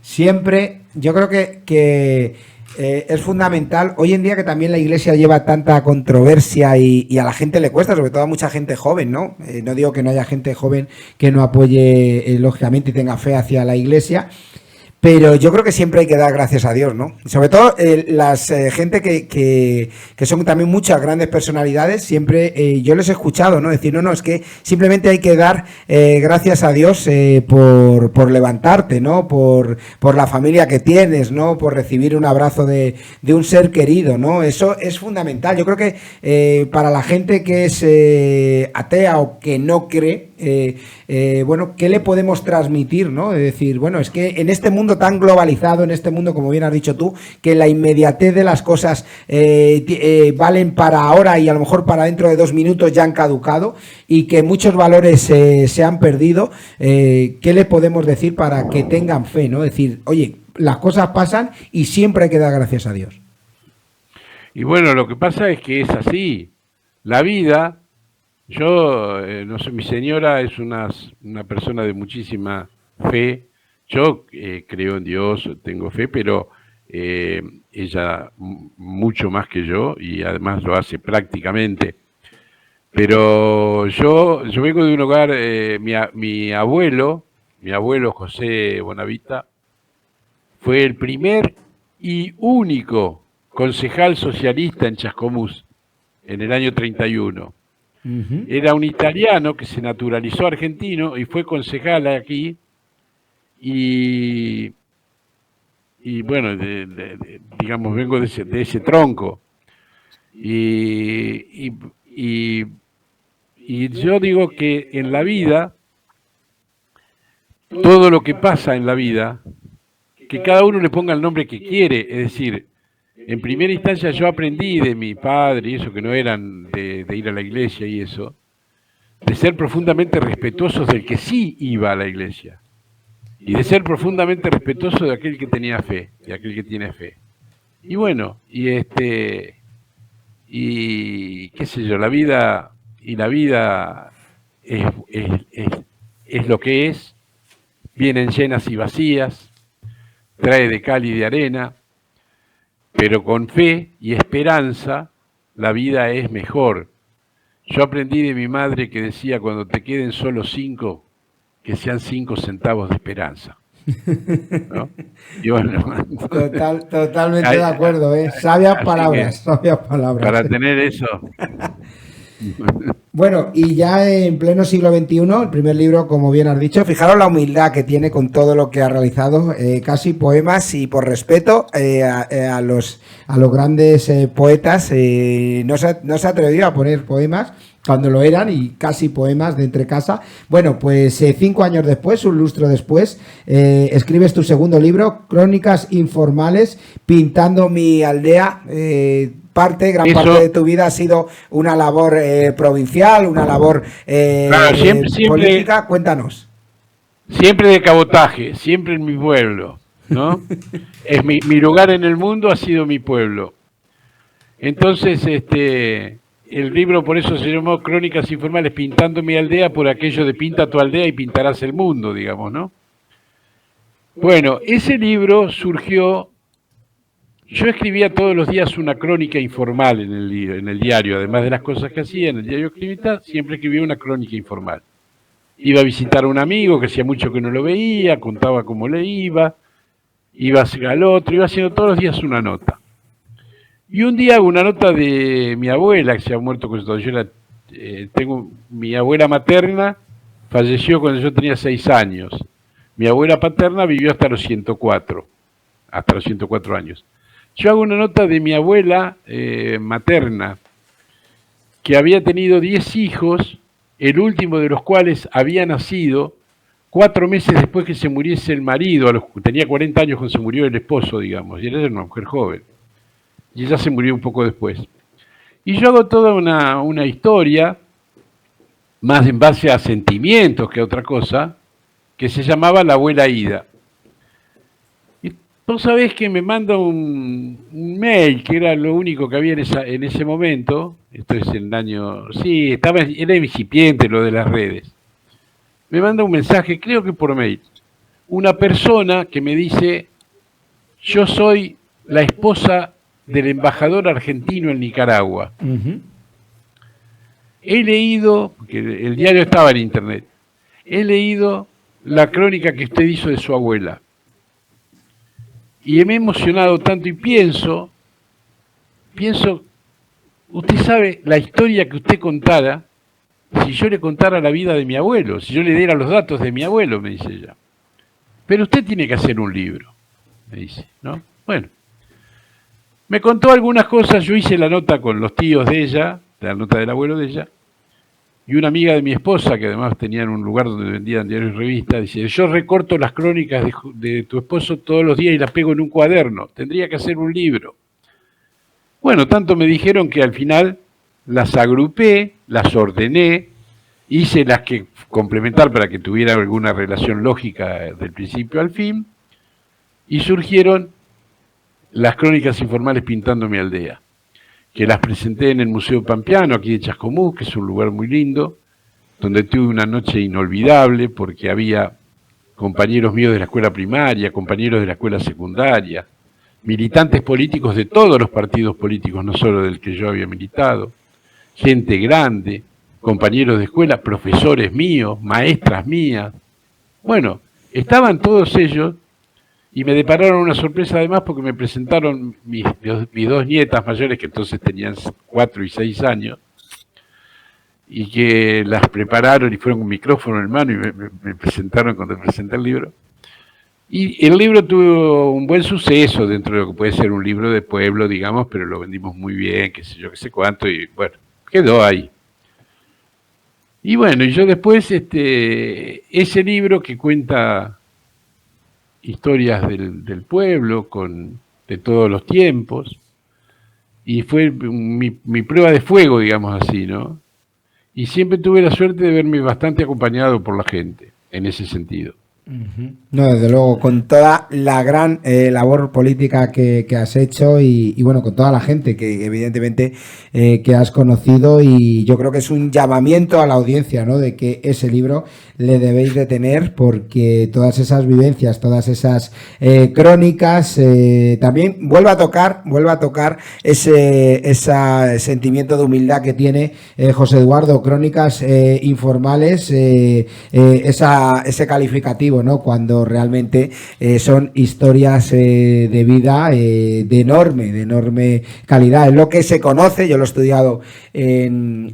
Siempre, yo creo que es fundamental, hoy en día que también la iglesia lleva tanta controversia y a la gente le cuesta, sobre todo a mucha gente joven, ¿no? No digo que no haya gente joven que no apoye, lógicamente, y tenga fe hacia la iglesia, pero yo creo que siempre hay que dar gracias a Dios, ¿no? Sobre todo las gente que son también muchas grandes personalidades, siempre yo les he escuchado, ¿no? Decir, no, no, es que simplemente hay que dar gracias a Dios por levantarte, ¿no? Por la familia que tienes, ¿no? Por recibir un abrazo de un ser querido, ¿no? Eso es fundamental. Yo creo que para la gente que es atea o que no cree, bueno, ¿qué le podemos transmitir, no? Es decir, bueno, es que en este mundo tan globalizado, en este mundo, como bien has dicho tú, que la inmediatez de las cosas valen para ahora y a lo mejor para dentro de 2 minutos ya han caducado y que muchos valores se han perdido, ¿qué le podemos decir para que tengan fe, no? Es decir, oye, las cosas pasan y siempre hay que dar gracias a Dios. Y bueno, lo que pasa es que es así. La vida, yo, no sé, mi señora es una persona de muchísima fe. Yo creo en Dios, tengo fe, pero ella mucho más que yo y además lo hace prácticamente. Pero yo vengo de un hogar, mi abuelo José Bonavita, fue el primer y único concejal socialista en Chascomús en el año 31. Uh-huh. Era un italiano que se naturalizó argentino y fue concejal aquí y, y bueno, digamos, vengo de ese tronco. Y, y, y, y yo digo que en la vida, todo lo que pasa en la vida, que cada uno le ponga el nombre que quiere, es decir, en primera instancia yo aprendí de mi padre y eso, que no eran de ir a la iglesia y eso, de ser profundamente respetuosos del que sí iba a la iglesia y de ser profundamente respetuoso de aquel que tenía fe, de aquel que tiene fe. Y bueno, y qué sé yo, la vida es lo que es, vienen llenas y vacías, trae de cal y de arena, pero con fe y esperanza la vida es mejor. Yo aprendí de mi madre que decía, cuando te queden solo 5, que sean 5 centavos de esperanza. ¿no? Y bueno, Totalmente de acuerdo, ¿eh? Sabias palabras, sabias palabras. Para tener eso. Bueno, y ya en pleno siglo XXI, el primer libro, como bien has dicho, fijaros la humildad que tiene con todo lo que ha realizado, casi poemas, y por respeto a los grandes poetas, no se atrevió a poner poemas cuando lo eran, y casi poemas de entre casa. Bueno, pues 5 años después, un lustro después, escribes tu segundo libro, Crónicas Informales, pintando mi aldea. Gran parte de tu vida ha sido una labor provincial, una labor claro, siempre, política. Cuéntanos. Siempre de cabotaje, siempre en mi pueblo, ¿no? Es mi lugar en el mundo ha sido mi pueblo. Entonces, el libro por eso se llamó Crónicas Informales, pintando mi aldea, por aquello de pinta tu aldea y pintarás el mundo, digamos, ¿no? Bueno, ese libro surgió. Yo escribía todos los días una crónica informal en el diario, además de las cosas que hacía en el diario escribita, siempre escribía una crónica informal. Iba a visitar a un amigo que hacía mucho que no lo veía, contaba cómo le iba al otro, iba haciendo todos los días una nota. Y un día hago una nota de mi abuela, que se ha muerto cuando yo era, mi abuela materna falleció cuando yo tenía 6 años. Mi abuela paterna vivió hasta los 104 años. Yo hago una nota de mi abuela materna, que había tenido 10 hijos, el último de los cuales había nacido 4 meses después que se muriese el marido, tenía 40 años cuando se murió el esposo, digamos, y era una mujer joven. Y ella se murió un poco después. Y yo hago toda una historia, más en base a sentimientos que a otra cosa, que se llamaba La Abuela Ida. Vos sabés que me manda un mail, que era lo único que había en ese momento. Esto es en el año... Sí, era incipiente lo de las redes. Me manda un mensaje, creo que por mail. Una persona que me dice: yo soy la esposa del embajador argentino en Nicaragua. He leído, porque el diario estaba en internet, he leído la crónica que usted hizo de su abuela. Y me he emocionado tanto y pienso, usted sabe la historia que usted contara si yo le contara la vida de mi abuelo, si yo le diera los datos de mi abuelo, me dice ella. Pero usted tiene que hacer un libro, me dice, ¿no? Bueno, me contó algunas cosas, yo hice la nota con los tíos de ella, la nota del abuelo de ella, y una amiga de mi esposa, que además tenía un lugar donde vendían diarios y revistas, dice: yo recorto las crónicas de tu esposo todos los días y las pego en un cuaderno, tendría que hacer un libro. Bueno, tanto me dijeron que al final las agrupé, las ordené, hice las que complementar para que tuviera alguna relación lógica del principio al fin, y surgieron las Crónicas Informales pintando mi aldea, que las presenté en el Museo Pampeano, aquí de Chascomús, que es un lugar muy lindo, donde tuve una noche inolvidable, porque había compañeros míos de la escuela primaria, compañeros de la escuela secundaria, militantes políticos de todos los partidos políticos, no solo del que yo había militado, gente grande, compañeros de escuela, profesores míos, maestras mías. Bueno, estaban todos ellos. Y me depararon una sorpresa además, porque me presentaron mis 2 nietas mayores, que entonces tenían 4 y 6 años, y que las prepararon y fueron con micrófono en mano y me presentaron cuando presenté el libro. Y el libro tuvo un buen suceso dentro de lo que puede ser un libro de pueblo, digamos, pero lo vendimos muy bien, qué sé yo, qué sé cuánto, y bueno, quedó ahí. Y bueno, y yo después, ese libro que cuenta historias del pueblo, de todos los tiempos, y fue mi prueba de fuego, digamos así, ¿no? Y siempre tuve la suerte de verme bastante acompañado por la gente, en ese sentido. No, desde luego, con toda la gran labor política que has hecho y bueno, con toda la gente que evidentemente que has conocido, y yo creo que es un llamamiento a la audiencia, ¿no?, de que ese libro le debéis de tener, porque todas esas vivencias, todas esas crónicas, también vuelve a tocar ese sentimiento de humildad que tiene José Eduardo. Crónicas informales, ese calificativo positivo, ¿no? Cuando realmente son historias de vida de enorme calidad. Es lo que se conoce, yo lo he estudiado en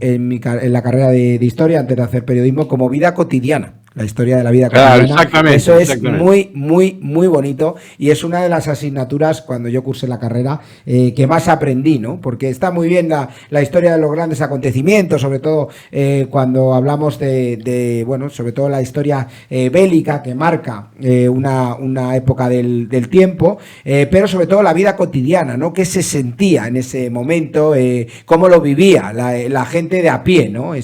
la carrera de historia antes de hacer periodismo, como vida cotidiana. La historia de la vida cotidiana. Exactamente. Eso es muy bonito, y es una de las asignaturas, cuando yo cursé la carrera, que más aprendí, ¿no? Porque está muy bien la historia de los grandes acontecimientos, sobre todo cuando hablamos bueno, sobre todo la historia bélica que marca una época del tiempo, pero sobre todo la vida cotidiana, ¿no? ¿Qué se sentía en ese momento? ¿Cómo lo vivía la gente de a pie, ¿no?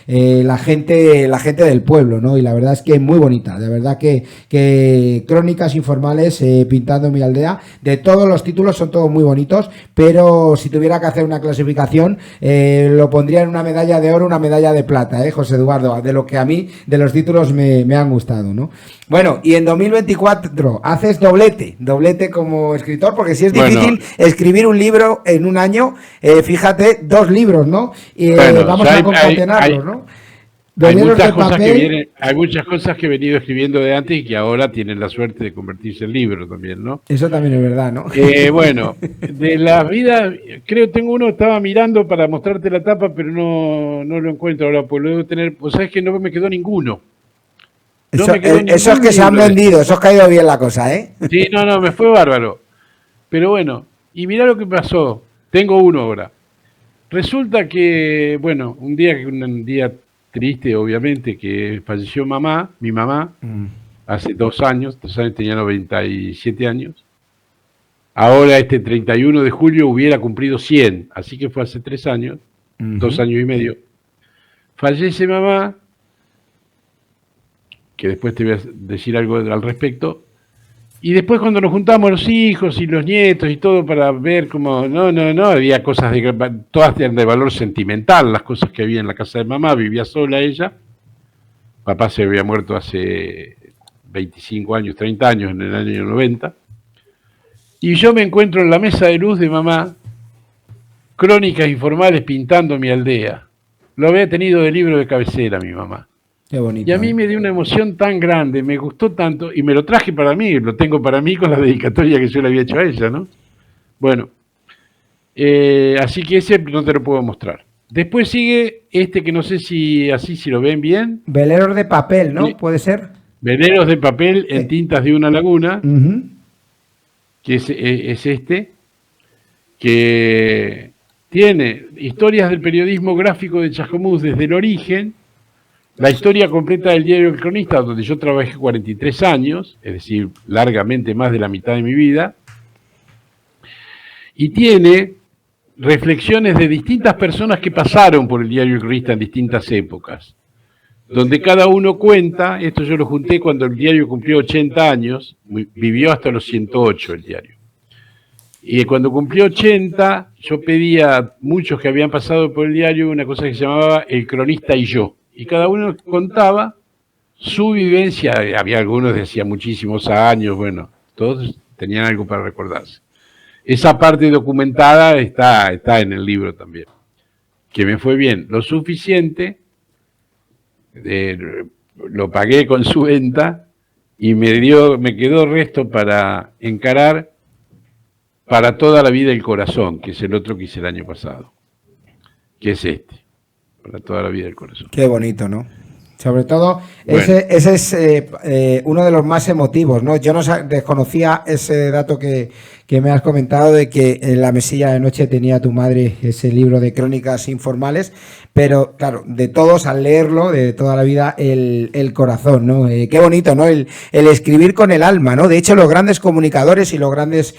La gente del pueblo, ¿no? Y la verdad es que es muy bonita, de verdad que Crónicas Informales, pintando mi aldea, de todos los títulos son todos muy bonitos, pero si tuviera que hacer una clasificación, lo pondría en una medalla de oro, una medalla de plata, José Eduardo, de lo que a mí, de los títulos me han gustado, ¿no? Bueno, y en 2024 haces doblete como escritor, porque si es difícil escribir un libro en un año, fíjate, 2 libros, ¿no? Y vamos a concatenarlos, ¿no? Hay muchas cosas que he venido escribiendo de antes y que ahora tienen la suerte de convertirse en libro también, ¿no? Eso también es verdad, ¿no? Bueno, de la vida, tengo uno, estaba mirando para mostrarte la tapa, pero no lo encuentro ahora, pues lo debo tener, pues sabes que no me quedó ninguno. Esos que se han vendido, esos que ha ido bien la cosa, ¿eh? Sí, no, me fue bárbaro. Pero bueno, y mirá lo que pasó, tengo uno ahora. Resulta que, bueno, un día triste, obviamente, que falleció mi mamá, hace 2 años, tenía 97 años. Ahora este 31 de julio hubiera cumplido 100, así que fue hace 3 años, 2 años y medio. Fallece mamá, que después te voy a decir algo al respecto. Y después cuando nos juntamos los hijos y los nietos y todo para ver cómo, no, había cosas todas de valor sentimental, las cosas que había en la casa de mamá, vivía sola ella, papá se había muerto hace 25 años, 30 años, en el año 90, y yo me encuentro en la mesa de luz de mamá, Crónicas Informales pintando mi aldea, lo había tenido de libro de cabecera mi mamá. Qué bonito, y a mí me dio una emoción tan grande, me gustó tanto, y me lo traje para mí, lo tengo para mí con la dedicatoria que yo le había hecho a ella, ¿no? Bueno, así que ese no te lo puedo mostrar. Después sigue este que no sé si lo ven bien. Veleros de papel, ¿no? ¿Puede ser? Veleros de papel en tintas de una laguna, que es este, que tiene historias del periodismo gráfico de Chascomús desde el origen, la historia completa del diario El Cronista, donde yo trabajé 43 años, es decir, largamente más de la mitad de mi vida, y tiene reflexiones de distintas personas que pasaron por el diario El Cronista en distintas épocas, donde cada uno cuenta, esto yo lo junté cuando el diario cumplió 80 años, vivió hasta los 108 el diario, y cuando cumplió 80, yo pedí a muchos que habían pasado por el diario una cosa que se llamaba El Cronista y yo, y cada uno contaba su vivencia. Había algunos de hacía muchísimos años, bueno, todos tenían algo para recordarse. Esa parte documentada está en el libro también, que me fue bien, lo suficiente, lo pagué con su venta y me quedó resto para encarar Para toda la vida el corazón, que es el otro que hice el año pasado, que es este. Para toda la vida el corazón. Qué bonito, ¿no? Sobre todo, bueno. ese es uno de los más emotivos, ¿no? Yo no desconocía ese dato que me has comentado de que en la mesilla de noche tenía tu madre ese libro de crónicas informales, pero claro, de todos al leerlo, de toda la vida, el corazón, ¿no? Qué bonito, ¿no? El escribir con el alma, ¿no? De hecho, los grandes comunicadores y los grandes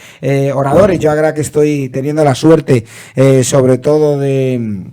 oradores, yo ahora que estoy teniendo la suerte, sobre todo de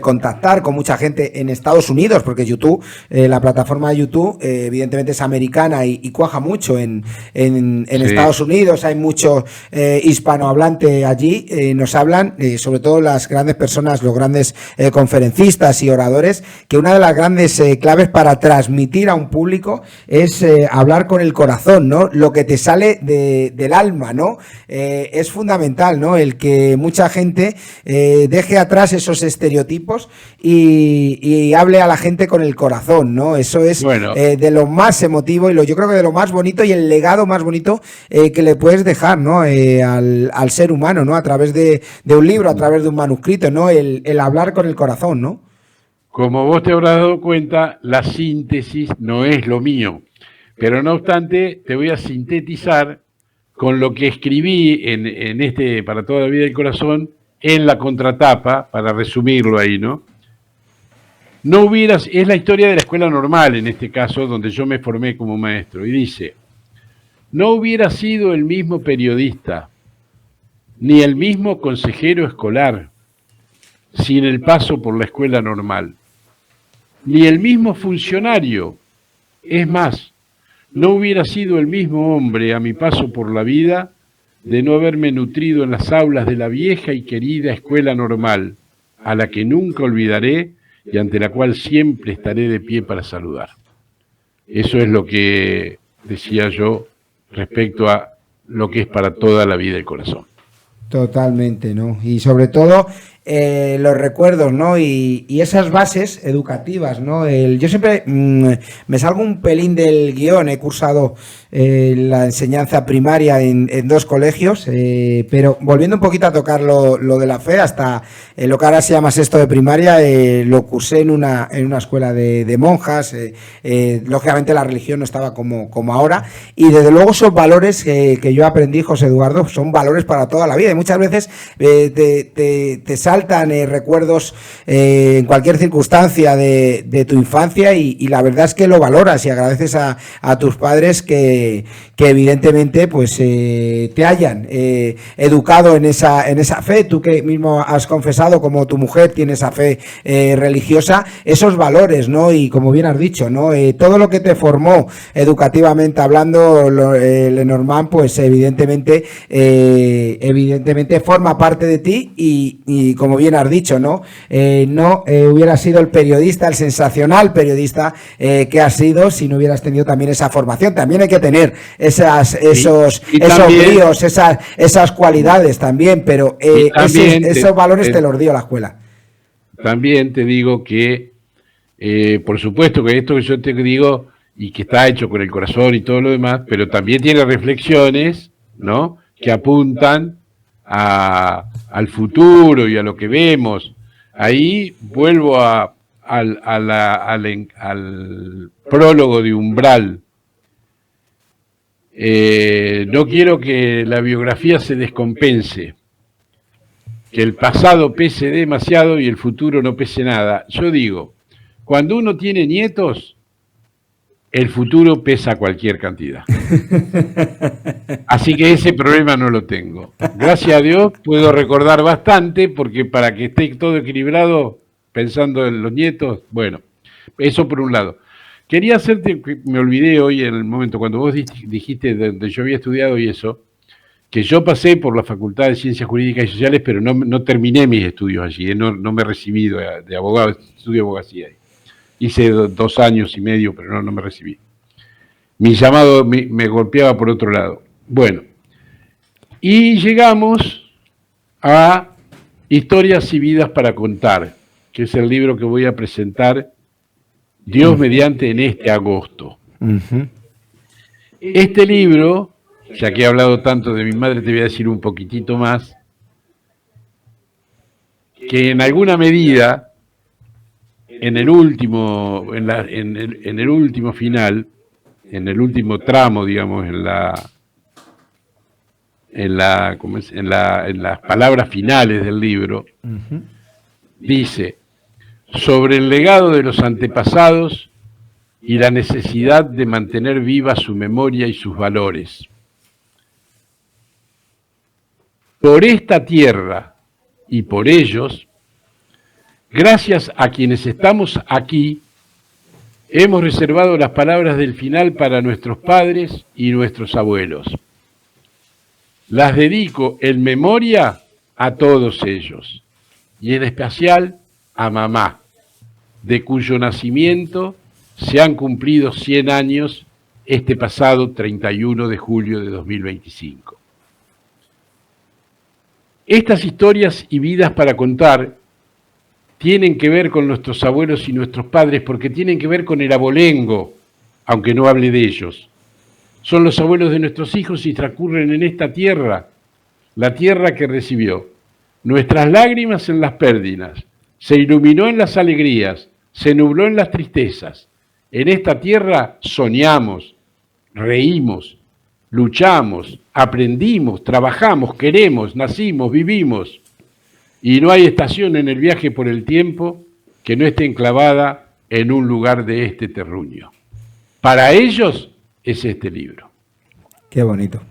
contactar con mucha gente en Estados Unidos, porque YouTube, la plataforma de YouTube, evidentemente es americana y cuaja mucho en sí. Estados Unidos, hay mucho hispanohablante allí, nos hablan, sobre todo las grandes personas, los grandes conferencistas y oradores, que una de las grandes claves para transmitir a un público es hablar con el corazón, ¿no? Lo que te sale del alma, ¿no? Es fundamental, ¿no? El que mucha gente deje atrás esos estereotipos estereotipos y hable a la gente con el corazón, ¿no? Eso es de lo más emotivo y yo creo que de lo más bonito y el legado más bonito que le puedes dejar, ¿no? Al ser humano, ¿no? A través de un libro, a través de un manuscrito, ¿no? El hablar con el corazón, ¿no? Como vos te habrás dado cuenta, la síntesis no es lo mío, pero no obstante te voy a sintetizar con lo que escribí en este Para toda la vida del corazón, en la contratapa, para resumirlo ahí, ¿no? Es la historia de la escuela normal, en este caso, donde yo me formé como maestro, y dice: no hubiera sido el mismo periodista, ni el mismo consejero escolar, sin el paso por la escuela normal, ni el mismo funcionario. Es más, no hubiera sido el mismo hombre a mi paso por la vida de no haberme nutrido en las aulas de la vieja y querida escuela normal, a la que nunca olvidaré y ante la cual siempre estaré de pie para saludar. Eso es lo que decía yo respecto a lo que es para toda la vida el corazón. Totalmente, ¿no? Y sobre todo los recuerdos, ¿no? Y esas bases educativas, ¿no? Yo siempre me salgo un pelín del guión, he cursado la enseñanza primaria en 2 colegios, pero volviendo un poquito a tocar lo de la fe, hasta lo que ahora se llama sexto de primaria, lo cursé en una escuela de monjas, lógicamente la religión no estaba como ahora, y desde luego esos valores que yo aprendí, José Eduardo, son valores para toda la vida, y muchas veces te saltan recuerdos en cualquier circunstancia de tu infancia y la verdad es que lo valoras y agradeces a tus padres que evidentemente pues te hayan educado en esa fe, tú que mismo has confesado como tu mujer tiene esa fe religiosa, esos valores, ¿no? Y como bien has dicho, ¿no? Todo lo que te formó educativamente hablando, Lenormand, pues evidentemente forma parte de ti y como bien has dicho, ¿no? No hubiera sido el periodista, el sensacional periodista que has sido si no hubieras tenido también esa formación. También hay que tener esos bríos, esas cualidades también, pero esos valores te los dio la escuela. También te digo que, por supuesto que esto que yo te digo y que está hecho con el corazón y todo lo demás, pero también tiene reflexiones, ¿no?, que apuntan al futuro y a lo que vemos. Ahí vuelvo al prólogo de Umbral. No quiero que la biografía se descompense, que el pasado pese demasiado y el futuro no pese nada. Yo digo, cuando uno tiene nietos, el futuro pesa cualquier cantidad. Así que ese problema no lo tengo. Gracias a Dios puedo recordar bastante, porque para que esté todo equilibrado, pensando en los nietos, bueno, eso por un lado. Quería hacerte, me olvidé hoy en el momento, cuando vos dijiste donde yo había estudiado y eso, que yo pasé por la Facultad de Ciencias Jurídicas y Sociales, pero no terminé mis estudios allí, no me he recibido de abogado, estudio abogacía ahí. Hice 2 años y medio, pero no me recibí. Mi llamado me golpeaba por otro lado. Bueno, y llegamos a Historias y Vidas para Contar, que es el libro que voy a presentar, Dios mediante, en este agosto. Este libro, ya que he hablado tanto de mi madre, te voy a decir un poquitito más, que en alguna medida, en el último final, en el último tramo, digamos, en las palabras finales del libro, dice: sobre el legado de los antepasados y la necesidad de mantener viva su memoria y sus valores. Por esta tierra y por ellos, gracias a quienes estamos aquí, hemos reservado las palabras del final para nuestros padres y nuestros abuelos. Las dedico en memoria a todos ellos, y en especial a mamá, de cuyo nacimiento se han cumplido 100 años este pasado 31 de julio de 2025. Estas historias y vidas para contar tienen que ver con nuestros abuelos y nuestros padres, porque tienen que ver con el abolengo, aunque no hable de ellos. Son los abuelos de nuestros hijos y transcurren en esta tierra, la tierra que recibió nuestras lágrimas en las pérdidas, se iluminó en las alegrías, se nubló en las tristezas. En esta tierra soñamos, reímos, luchamos, aprendimos, trabajamos, queremos, nacimos, vivimos. Y no hay estación en el viaje por el tiempo que no esté enclavada en un lugar de este terruño. Para ellos es este libro. Qué bonito.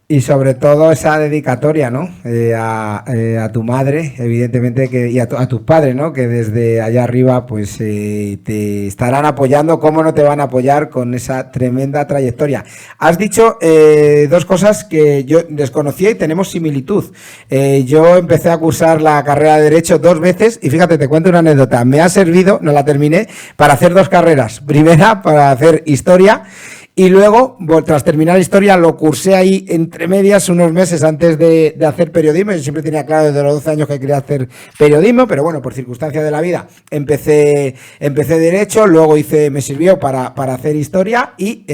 Y sobre todo esa dedicatoria, ¿no? A tu madre, evidentemente, y a tus padres, ¿no? Que desde allá arriba, pues, te estarán apoyando. ¿Cómo no te van a apoyar con esa tremenda trayectoria? Has dicho dos cosas que yo desconocía y tenemos similitud. Yo empecé a cursar la carrera de Derecho 2 veces y fíjate, te cuento una anécdota. Me ha servido, no la terminé, para hacer 2 carreras. Primera, para hacer Historia. Y luego, tras terminar Historia, lo cursé ahí entre medias unos meses antes de hacer periodismo. Yo siempre tenía claro desde los 12 años que quería hacer periodismo, pero bueno, por circunstancias de la vida empecé Derecho, luego me sirvió para hacer Historia y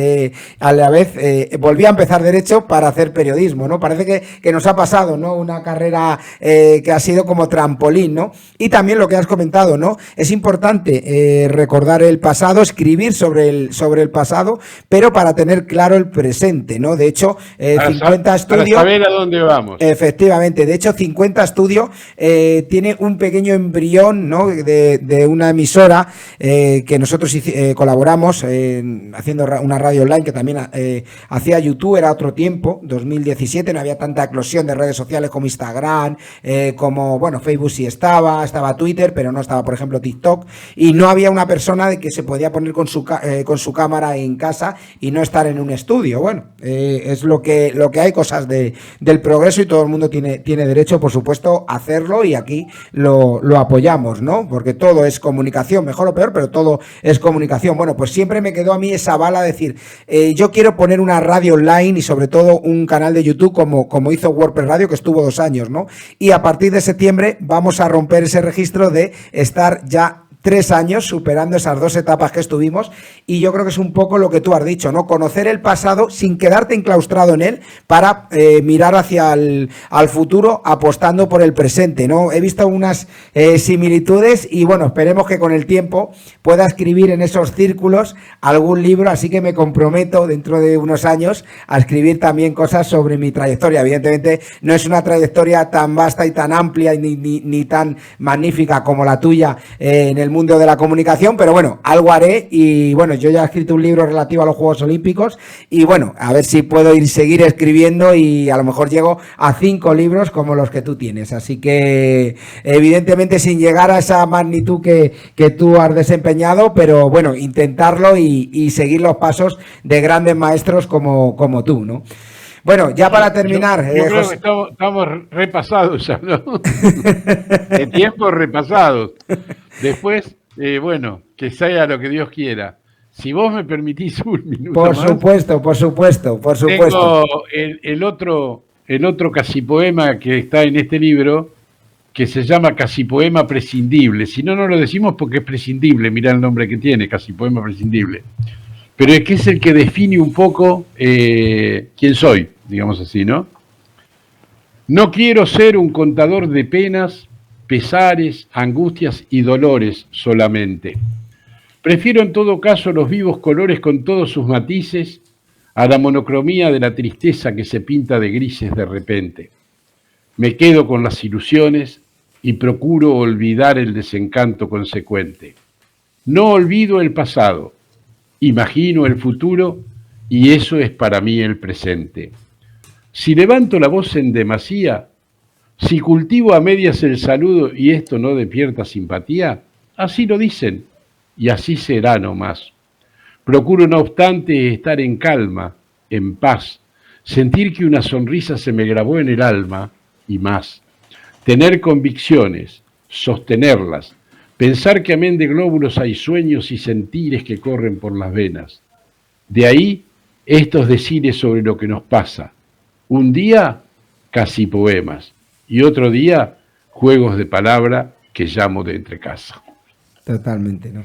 a la vez volví a empezar Derecho para hacer periodismo, ¿no? Parece que nos ha pasado, ¿no? Una carrera que ha sido como trampolín, ¿no? Y también lo que has comentado, ¿no? Es importante recordar el pasado, escribir sobre el pasado, pero para tener claro el presente, ¿no? De hecho, 50 Estudio... Para saber a dónde vamos. Efectivamente. De hecho, 50 Estudio tiene un pequeño embrión, ¿no? De una emisora que nosotros colaboramos haciendo una radio online que también hacía YouTube, era otro tiempo, 2017, no había tanta eclosión de redes sociales como Instagram, como, bueno, Facebook sí estaba Twitter, pero no estaba, por ejemplo, TikTok, y no había una persona de que se podía poner con su cámara en casa y no estar en un estudio. Bueno, es lo que hay, cosas del progreso, y todo el mundo tiene derecho, por supuesto, a hacerlo, y aquí lo apoyamos, ¿no? Porque todo es comunicación, mejor o peor, pero todo es comunicación. Bueno, pues siempre me quedó a mí esa bala de decir, yo quiero poner una radio online y sobre todo un canal de YouTube como hizo WordPress Radio, que estuvo 2 años, ¿no? Y a partir de septiembre vamos a romper ese registro de estar ya 3 años superando esas 2 etapas que estuvimos, y yo creo que es un poco lo que tú has dicho, ¿no? Conocer el pasado sin quedarte enclaustrado en él para mirar hacia al futuro, apostando por el presente, ¿no? He visto unas similitudes y bueno, esperemos que con el tiempo pueda escribir en esos círculos algún libro, así que me comprometo dentro de unos años a escribir también cosas sobre mi trayectoria. Evidentemente no es una trayectoria tan vasta y tan amplia ni tan magnífica como la tuya en el mundo de la comunicación, pero bueno, algo haré. Y bueno, yo ya he escrito un libro relativo a los Juegos Olímpicos y bueno, a ver si puedo seguir escribiendo y a lo mejor llego a 5 libros como los que tú tienes, así que evidentemente sin llegar a esa magnitud que tú has desempeñado, pero bueno, intentarlo y seguir los pasos de grandes maestros como tú, ¿no? Bueno, ya para terminar... Yo creo que estamos repasados ya, ¿no? De tiempos repasados. Después, bueno, que sea lo que Dios quiera. Si vos me permitís un minuto por más... Por supuesto. Tengo el otro casipoema que está en este libro, que se llama Casipoema Prescindible. Si no, no lo decimos porque es prescindible. Mirá el nombre que tiene, Casipoema Prescindible. Pero es que es el que define un poco quién soy, digamos así, ¿no? No quiero ser un contador de penas, pesares, angustias y dolores solamente. Prefiero en todo caso los vivos colores con todos sus matices a la monocromía de la tristeza que se pinta de grises de repente. Me quedo con las ilusiones y procuro olvidar el desencanto consecuente. No olvido el pasado, imagino el futuro y eso es para mí el presente. Si levanto la voz en demasía, si cultivo a medias el saludo y esto no despierta simpatía, así lo dicen y así será nomás. Procuro no obstante estar en calma, en paz, sentir que una sonrisa se me grabó en el alma y más. Tener convicciones, sostenerlas, pensar que amén de glóbulos hay sueños y sentires que corren por las venas. De ahí estos decires sobre lo que nos pasa. Un día, casi poemas, y otro día, juegos de palabra que llamo de entre casa. Totalmente, ¿no?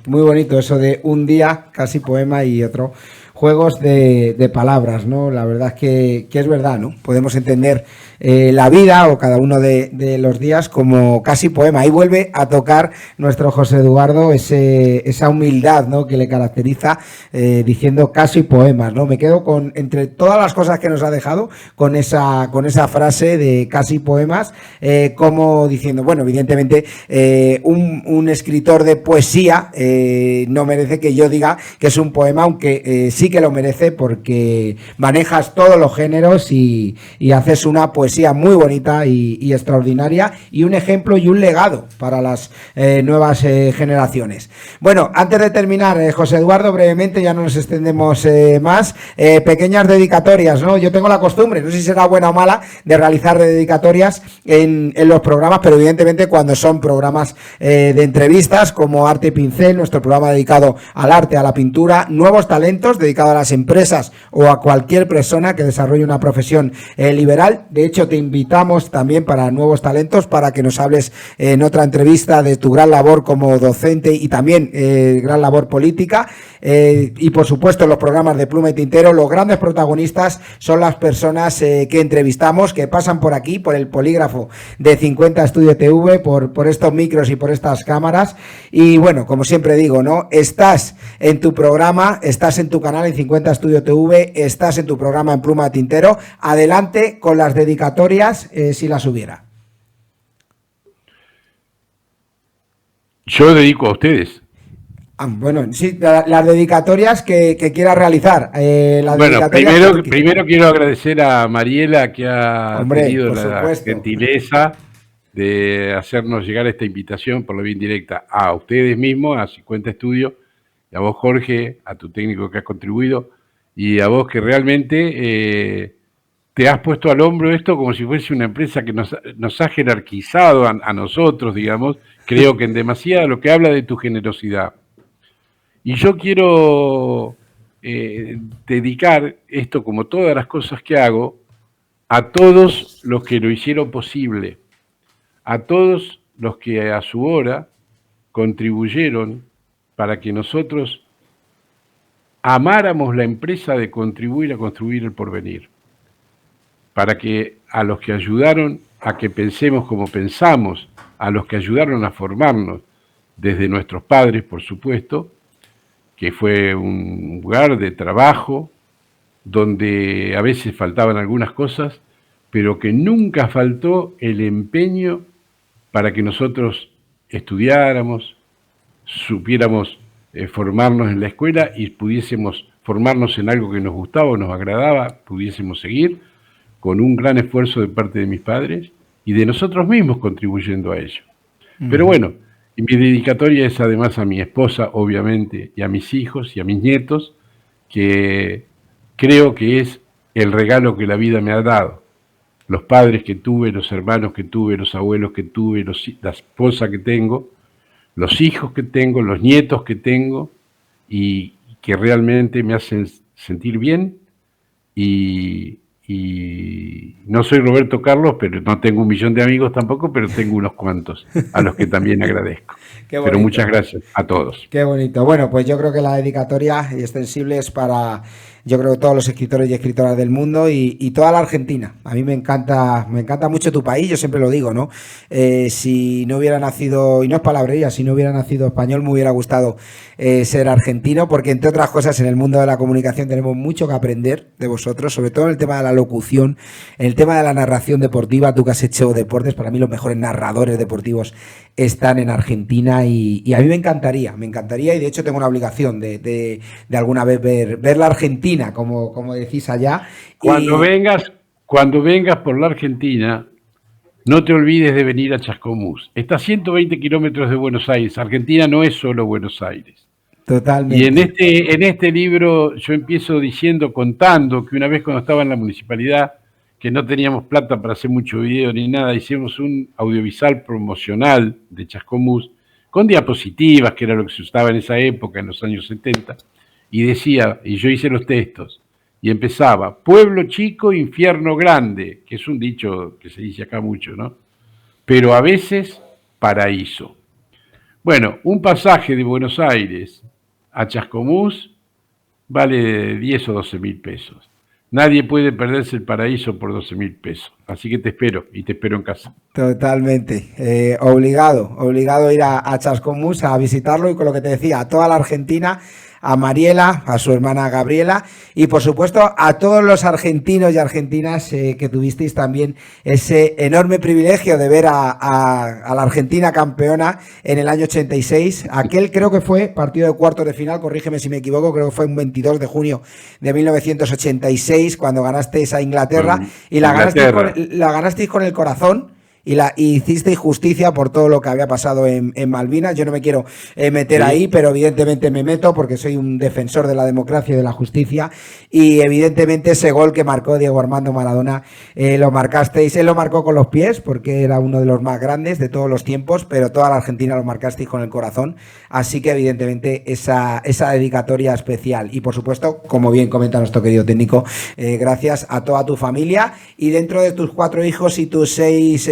Muy bonito eso de un día, casi poema, y otro juegos de palabras, ¿no? La verdad es que es verdad, ¿no? Podemos entender la vida o cada uno de los días como casi poema. Ahí vuelve a tocar nuestro José Eduardo esa humildad, ¿no?, que le caracteriza, diciendo casi poemas, ¿no? Me quedo con, entre todas las cosas que nos ha dejado, con esa frase de casi poemas, como diciendo, bueno, evidentemente un escritor de poesía no merece que yo diga que es un poema, aunque sí que lo merece, porque manejas todos los géneros y haces una poesía muy bonita y extraordinaria, y un ejemplo y un legado para las nuevas generaciones. Bueno, antes de terminar, José Eduardo, brevemente, ya no nos extendemos más, pequeñas dedicatorias, ¿no? Yo tengo la costumbre, no sé si será buena o mala, de realizar dedicatorias en los programas, pero evidentemente cuando son programas de entrevistas, como Arte y Pincel, nuestro programa dedicado al arte, a la pintura, Nuevos Talentos, dedicado a las empresas o a cualquier persona que desarrolle una profesión liberal. De hecho, te invitamos también para Nuevos Talentos, para que nos hables en otra entrevista de tu gran labor como docente y también gran labor política. Y por supuesto, en los programas de Pluma y Tintero, los grandes protagonistas son las personas que entrevistamos, que pasan por aquí, por el polígrafo de 50 Estudio TV, por estos micros y por estas cámaras. Y bueno, como siempre digo, ¿no? Estás en tu programa, estás en tu canal en 50 Estudio TV, estás en tu programa en Pluma y Tintero. Adelante con las dedicatorias, si las hubiera. Yo dedico a ustedes. Bueno, sí, las dedicatorias que quieras realizar. Bueno, primero quiero agradecer a Mariela, que ha tenido la gentileza de hacernos llegar esta invitación por la vía indirecta a ustedes mismos, a 50 Estudios, y a vos, Jorge, a tu técnico que has contribuido, y a vos que realmente te has puesto al hombro esto como si fuese una empresa que nos ha jerarquizado a nosotros, digamos, creo que en demasía, lo que habla de tu generosidad. Y yo quiero dedicar esto, como todas las cosas que hago, a todos los que lo hicieron posible, a todos los que a su hora contribuyeron para que nosotros amáramos la empresa de contribuir a construir el porvenir, para que a los que ayudaron a que pensemos como pensamos, a los que ayudaron a formarnos, desde nuestros padres, por supuesto, que fue un lugar de trabajo donde a veces faltaban algunas cosas, pero que nunca faltó el empeño para que nosotros estudiáramos, supiéramos formarnos en la escuela y pudiésemos formarnos en algo que nos gustaba o nos agradaba, pudiésemos seguir con un gran esfuerzo de parte de mis padres y de nosotros mismos contribuyendo a ello. Pero bueno, y mi dedicatoria es además a mi esposa, obviamente, y a mis hijos y a mis nietos, que creo que es el regalo que la vida me ha dado. Los padres que tuve, los hermanos que tuve, los abuelos que tuve, la esposa que tengo, los hijos que tengo, los nietos que tengo, y que realmente me hacen sentir bien. Y no soy Roberto Carlos, pero no tengo 1 millón de amigos tampoco, pero tengo unos cuantos, a los que también agradezco. Pero muchas gracias a todos. Qué bonito. Bueno, pues yo creo que la dedicatoria extensible es para, yo creo, todos los escritores y escritoras del mundo y toda la Argentina. A mí me encanta mucho tu país, yo siempre lo digo, ¿no? Si no hubiera nacido, y no es palabrería, si no hubiera nacido español, me hubiera gustado ser argentino, porque entre otras cosas en el mundo de la comunicación tenemos mucho que aprender de vosotros, sobre todo en el tema de la locución, en el tema de la narración deportiva. Tú que has hecho deportes, para mí los mejores narradores deportivos están en Argentina y a mí me encantaría, y de hecho tengo una obligación de alguna vez ver la Argentina, como decís allá. Cuando vengas por la Argentina, no te olvides de venir a Chascomús. Está a 120 kilómetros de Buenos Aires. Argentina no es solo Buenos Aires. Totalmente. Y en este libro yo empiezo contando que una vez cuando estaba en la municipalidad, que no teníamos plata para hacer mucho video ni nada, hicimos un audiovisual promocional de Chascomús con diapositivas, que era lo que se usaba en esa época, en los años 70, y decía, y yo hice los textos, y empezaba, pueblo chico, infierno grande, que es un dicho que se dice acá mucho, ¿no? Pero a veces paraíso. Bueno, un pasaje de Buenos Aires a Chascomús vale 10 o 12 mil pesos. Nadie puede perderse el paraíso por 12 mil pesos. Así que te espero, y te espero en casa. Totalmente. Obligado a ir a Chascomús a visitarlo, y con lo que te decía, a toda la Argentina, a Mariela, a su hermana Gabriela, y por supuesto a todos los argentinos y argentinas que tuvisteis también ese enorme privilegio de ver a la Argentina campeona en el año 86. Aquel creo que fue partido de cuartos de final, corrígeme si me equivoco, creo que fue un 22 de junio de 1986 cuando ganasteis a Inglaterra, y la ganasteis con el corazón. Y hicisteis justicia por todo lo que había pasado en Malvinas. Yo no me quiero meter ahí, pero evidentemente me meto porque soy un defensor de la democracia y de la justicia, y evidentemente ese gol que marcó Diego Armando Maradona lo marcasteis. Él lo marcó con los pies porque era uno de los más grandes de todos los tiempos, pero toda la Argentina lo marcasteis con el corazón, así que evidentemente esa dedicatoria especial. Y por supuesto, como bien comenta nuestro querido técnico, gracias a toda tu familia, y dentro de tus 4 hijos y tus 6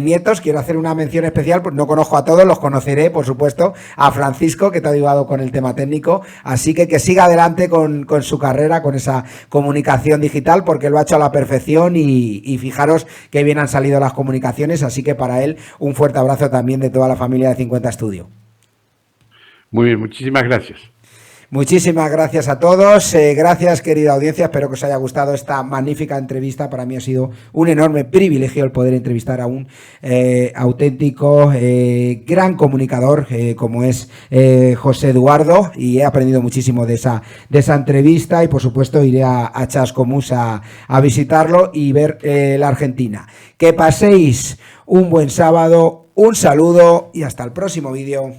nietos, quiero hacer una mención especial, pues no conozco a todos, los conoceré, por supuesto, a Francisco, que te ha ayudado con el tema técnico, así que siga adelante con su carrera, con esa comunicación digital, porque lo ha hecho a la perfección, y fijaros qué bien han salido las comunicaciones, así que para él un fuerte abrazo también de toda la familia de 50 Studio. Muy bien, muchísimas gracias. Muchísimas gracias a todos, gracias querida audiencia, espero que os haya gustado esta magnífica entrevista. Para mí ha sido un enorme privilegio el poder entrevistar a un auténtico gran comunicador como es José Eduardo, y he aprendido muchísimo de esa entrevista, y por supuesto iré a Chascomús a visitarlo y ver la Argentina. Que paséis un buen sábado, un saludo y hasta el próximo vídeo.